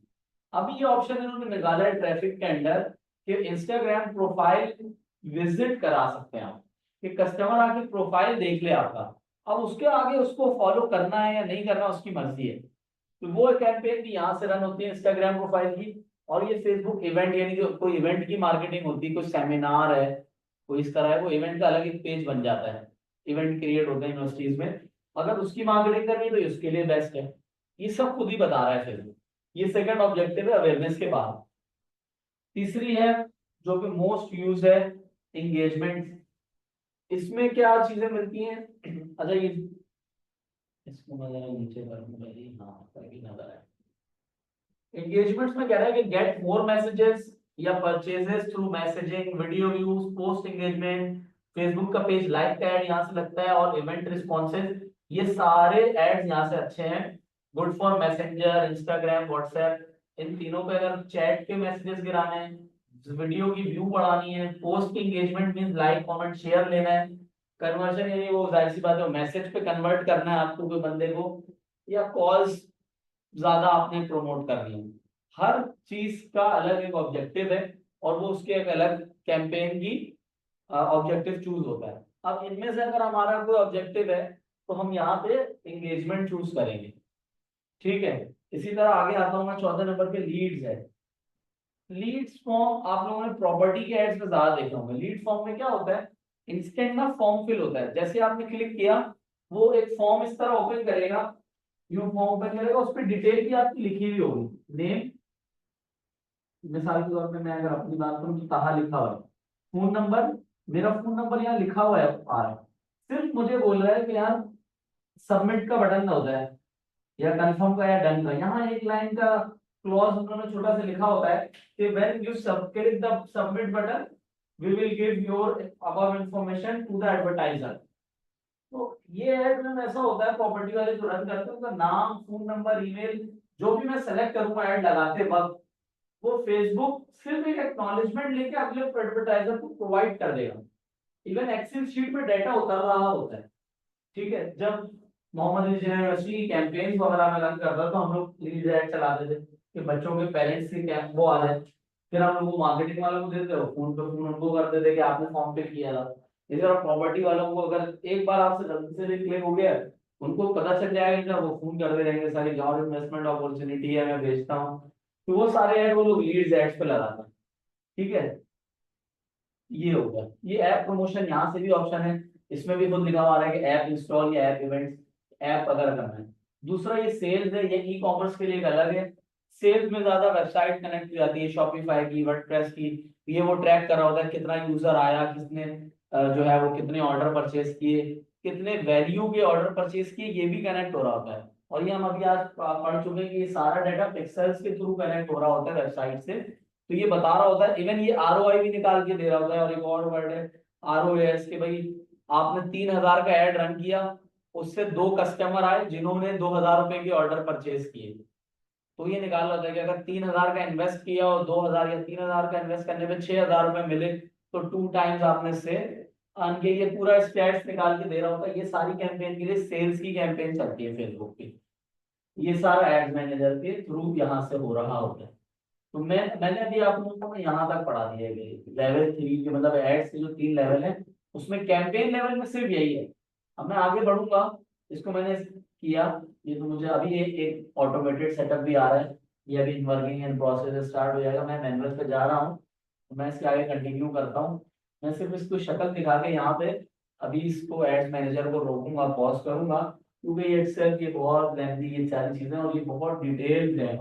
अभी ये ऑप्शन इन्होंने निकाला है ट्रैफिक के अंडर कि इंस्टाग्राम प्रोफाइल विजिट करा सकते हैं आप, कि कस्टमर आके प्रोफाइल देख ले आपका, अब उसके आगे उसको फॉलो करना है या नहीं करना उसकी मर्जी है। तो वो कैंपेन भी यहाँ से रन होती है इंस्टाग्राम प्रोफाइल की। और ये फेसबुक इवेंट, यानी जो कोई इवेंट की मार्केटिंग होती है, कोई सेमिनार है कोई इस तरह है, वो इवेंट का अलग एक पेज बन जाता है, इवेंट क्रिएट होते हैं यूनिवर्सिटीज में, अगर उसकी मार्केटिंग करनी है तो उसके लिए बेस्ट है। ये सब खुद ही बता रहा है फेसबुक। ये सेकंड ऑब्जेक्टिव है अवेयरनेस के बाद। तीसरी है जो कि मोस्ट यूज है, एंगेजमेंट। इसमें क्या चीजें मिलती हैं, अच्छा ये इसको मैं जरा नीचे करूंगा जी, हाँ ताकि नजर आए। एंगेजमेंट्स में कह रहा है कि गेट मोर मैसेजेस या purchases through messaging, video views, post engagement, Facebook का पेज लाइक का ऐड यहाँ से लगता है, और इवेंट रिस्पॉन्सेज ये सारे एड्स यहाँ से अच्छे हैं। Good for Messenger, Instagram, WhatsApp, इन तीनों पे अगर चैट के मैसेजेस गिराने हैं, वीडियो की व्यू बढ़ानी है, पोस्ट की engagement means like comment share लेना है, कन्वर्जन यानी वो जाहिर सी बात है मैसेज पे कन्वर्ट करना है आपको कोई बंदे को, या कॉल्स ज्यादा आपने प्रमोट करनी है। हर चीज का अलग एक ऑब्जेक्टिव है और वो उसके एक अलग कैंपेन की ऑब्जेक्टिव चूज होता है। अब इनमें से अगर हमारा कोई ऑब्जेक्टिव है तो हम यहाँ पे एंगेजमेंट चूज करेंगे, ठीक है। इसी तरह आगे आता हूँ मैं, 14 नंबर पे लीड्स है। लीड्स फॉर्म आप लोगों ने प्रॉपर्टी के एड्स में ज्यादा देखे होंगे। लीड फॉर्म में क्या होता है, इंस्टेंट ना फॉर्म फिल होता है, जैसे आपने क्लिक किया वो एक फॉर्म इस तरह ओपन करेगा, यू फॉर्म ओपन करेगा, उस पर डिटेल की आपकी लिखी हुई होगी, नेम, मिसाल के तौर पे मैं अगर अपनी बात करूँ तो कहाँ लिखा हुआ है, फोन नंबर, मेरा फोन नंबर यहाँ लिखा हुआ है आ रहा है, सिर्फ मुझे बोल रहा है कि यार सबमिट का बटन होता है या कंफर्म का या डन का, यहाँ एक लाइन का क्लॉज उन्होंने छोटा सा लिखा होता है कि when you click the submit button we will give your above information to the advertiser. तो ये ऐड में ऐसा होता है, प्रॉपर्टी वाले जो रन करते हैं उनका नाम, फोन नंबर, ईमेल जो भी मैं सेलेक्ट करूंगा ऐड लगाते वक्त, वो फेसबुक सिर्फ एक एक्नॉलेजमेंट लेके अगले एडवर्टाइजर को प्रोवाइड कर देगा। इवन एक्सेल शीट में डाटा उतर रहा होता है, ठीक है। जब मोहम्मद अली जिन्ना यूनिवर्सिटी की कैंपेन वगैरह में रन करता तो हम लोग लीड ऐड चलाते थे कि बच्चों के पेरेंट्स के कैंप वो आ जाए, फिर हम लोग मार्केटिंग वालों को देते हो फोन पे फोन उनको करते थे कि आपने फॉर्म फिल किया था। इसी तरह प्रॉपर्टी वालों को अगर एक बार आपसे गलती से भी क्लिक हो गया उनको पता चल जाएगा कि वो फोन करते रहेंगे, सारी जॉब इन्वेस्टमेंट अपॉर्चुनिटी है, मैं बेचता हूँ, तो वो सारे ऐड वो लोग लीड्स एड्स पे लगाते हैं, ठीक है। ये होगा, ये ऐप प्रमोशन, यहाँ से भी ऑप्शन है, इसमें भी खुद लिखा हुआ है कि ऐप इंस्टॉल या ऐप इवेंट्स, ऐप अगर करना है। दूसरा ये सेल्स है, ये ई कॉमर्स के लिए एक अलग है। सेल्स में ज्यादा वेबसाइट कनेक्ट की जाती है, शॉपिफाई की, वर्डप्रेस की, ये वो ट्रैक कर रहा होता है कितना यूजर आया, किसने जो है वो कितने ऑर्डर परचेज किए, कितने वैल्यू के ऑर्डर परचेज किए, ये भी कनेक्ट हो रहा होता है। और ये हम अभी आज पढ़ चुके हैं कि ये सारा डाटा पिक्सेल्स के थ्रू कनेक्ट हो रहा होता है वेबसाइट से, तो ये बता रहा होता है, इवन ये आरओआई भी निकाल के दे रहा होता है। और एक और वर्ड है आरओएस के, भाई आपने 3,000 का एड रन किया, उससे 2 कस्टमर आए जिन्होंने 2,000 रुपए के ऑर्डर परचेज किए, तो ये निकाल रहा होता है कि अगर 3,000 का इन्वेस्ट किया और 2,000 या 3,000 का इन्वेस्ट करने में 6,000 रुपए मिले तो 2 टाइम्स आपने से अर्न किए। ये पूरा स्टैट्स निकाल के दे रहा होता है। ये सारी कैंपेन के लिए सेल्स की कैंपेन चलती है फेसबुक की, ये सारा एड मैनेजर के थ्रू यहाँ से हो रहा होता है। तो मैंने अभी आप लोगों को यहाँ तक पढ़ा दिया है लेवल 3 के, मतलब एड्स के जो 3 लेवल है उसमें कैंपेन लेवल में सिर्फ यही है। अब मैं आगे बढ़ूंगा, इसको मैंने किया, ये तो मुझे अभी एक ऑटोमेटेड सेटअप भी आ रहा है, ये अभी वर्किंग एंड प्रोसेस स्टार्ट हो जाएगा, मैं मैनुअल पे जा रहा हूँ, तो मैं इसके आगे कंटिन्यू करता हूँ। मैं सिर्फ इसको शक्ल दिखा के यहाँ पे अभी इसको एड्स मैनेजर को रोकूंगा, पॉज करूंगा, क्योंकि ये एक्सेल की बहुत लेंथी ये सारी चीजें और ये बहुत डिटेल्ड है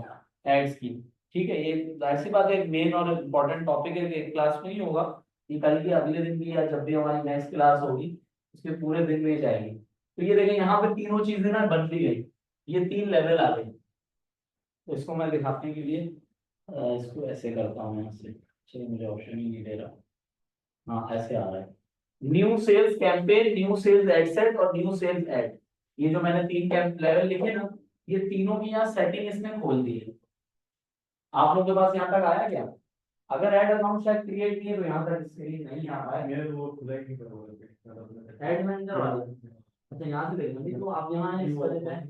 एड्स की, ठीक है। ये जाहिर सी बात है मेन और इम्पोर्टेंट टॉपिक है कि एक क्लास में ही होगा, ये कल की अगले दिन की या जब भी हमारी नेक्स्ट क्लास होगी उसके पूरे दिन में जाएगी। तो ये देखें यहाँ पे तीनों चीजें ना बन ली गई, ये 3 लेवल आ गए। तो इसको मैं दिखाने के लिए इसको ऐसे करता हूँ यहाँ से, चलिए मुझे ऑप्शन ही नहीं दे रहा, हाँ ऐसे आ रहा है, new sales campaign, new sales ad set और न्यू सेल्स एड। ये जो मैंने 3 कैंप लेवल लिखे ना, ये तीनों की यहाँ सेटिंग इसने खोल दी है। आप लोगों के पास यहाँ तक आया क्या? अगर ऐड अकाउंट शायद क्रिएट नहीं है तो यहाँ तक इसके लिए नहीं आ रहा है। मेरे वो खुदा ही नहीं कर रहा है। ऐड मैनेजर वाला, अच्छा यहाँ से देखना, तो आप यहाँ इस पर जाएं,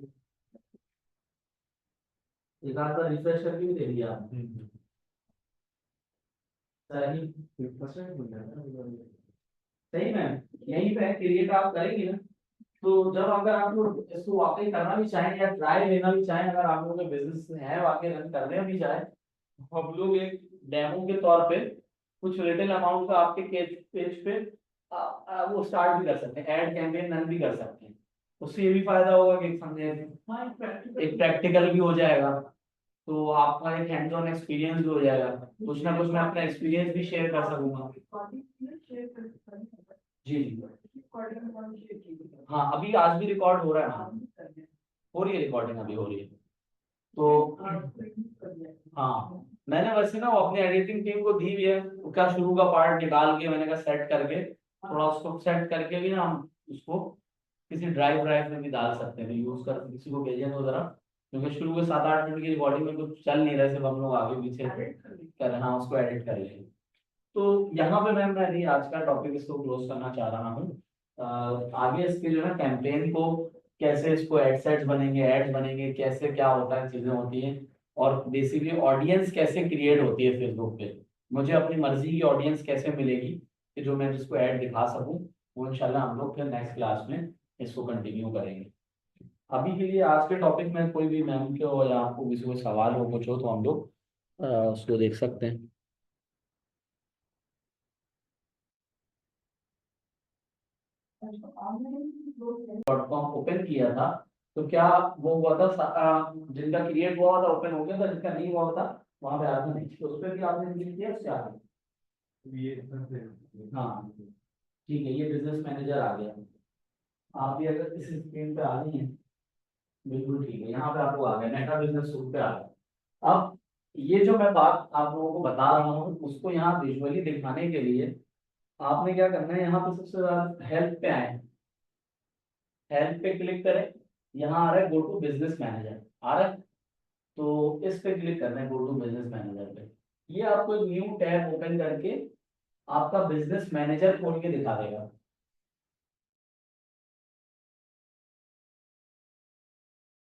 एक आध बार रिफ्रेश करके भी दे दिया आपने, सही सही में यहीं पे क्रिएट आप करेंगे ना, तो जब अगर आप लोग इसको वाकई करना भी चाहें या ट्राई लेना भी चाहें, अगर आप लोगों के बिजनेस है वाकई रन करने भी चाहे, हम लोग एक डेमो के तौर पे कुछ लिटिल अमाउंट का आपके पेज पे वो स्टार्ट भी कर सकते हैं, ऐड कैंपेन रन भी कर सकते हैं। उससे ये भी फायदा होगा कि समझे एक प्रैक्टिकल भी हो जाएगा, तो आपका एक हैंड्स ऑन एक्सपीरियंस भी हो जाएगा, कुछ ना कुछ मैं अपना एक्सपीरियंस भी शेयर कर सकूंगा। जी जी हाँ, अभी आज भी रिकॉर्ड हो रहा है, हाँ हो रही है रिकॉर्डिंग, अभी हो रही है। तो हाँ मैंने वैसे ना वो अपनी एडिटिंग टीम को दी भी है, तो क्या शुरू का पार्ट निकाल के मैंने कहा सेट करके, थोड़ा उसको सेट करके भी ना हम उसको किसी ड्राइव में भी डाल सकते हैं, यूज कर किसी को भेजें तो जरा, क्योंकि शुरू के 7-8 मिनट की रिकॉर्डिंग में कुछ चल नहीं रहा, सिर्फ हम लोग आगे पीछे कर, हाँ उसको एडिट कर लेंगे। तो यहाँ पे मैम मैं अभी आज का टॉपिक इसको क्लोज करना चाह रहा हूँ। आगे इसके जो है कैंपेन को कैसे, इसको एडसेट्स बनेंगे, एड्स बनेंगे, कैसे क्या होता है, चीजें होती हैं, और बेसिकली ऑडियंस कैसे क्रिएट होती है फेसबुक पे, मुझे अपनी मर्जी की ऑडियंस कैसे मिलेगी कि जो मैं जिसको ऐड दिखा सकूं, वो इंशाल्लाह हम लोग फिर नेक्स्ट क्लास में इसको कंटिन्यू करेंगे। अभी के लिए आज के टॉपिक में कोई भी मैम के हो या आपको किसी को सवाल हो कुछ हो तो हम लोग उसको देख सकते हैं। .com ओपन किया था, तो क्या वो हुआ था जिनका क्रिएट हुआ था ओपन हो गया था, जिसका नहीं हुआ था वहां पे आना नहीं, तो उस पर भी आपने क्लिक किया, उससे आगे। ये हाँ ठीक है, ये बिजनेस मैनेजर आ गया, आप भी अगर इस स्क्रीन पे आ गए हैं, बिल्कुल ठीक है, यहाँ पे आपको आ गया मेटा बिजनेस सूट पे आ गया। अब ये जो मैं बात आप लोगों को बता रहा हूँ उसको यहाँ विजुअली दिखाने के लिए आपने क्या करना है, यहाँ पे सबसे ज्यादा हेल्प पे आए, हेल्प पे क्लिक करें, यहाँ आ रहा है गो टू बिजनेस मैनेजर आ रहा है, तो इस पे क्लिक करना है, गो टू बिजनेस मैनेजर पे। ये आपको एक न्यू टैब ओपन करके आपका बिजनेस मैनेजर खोल के दिखा देगा।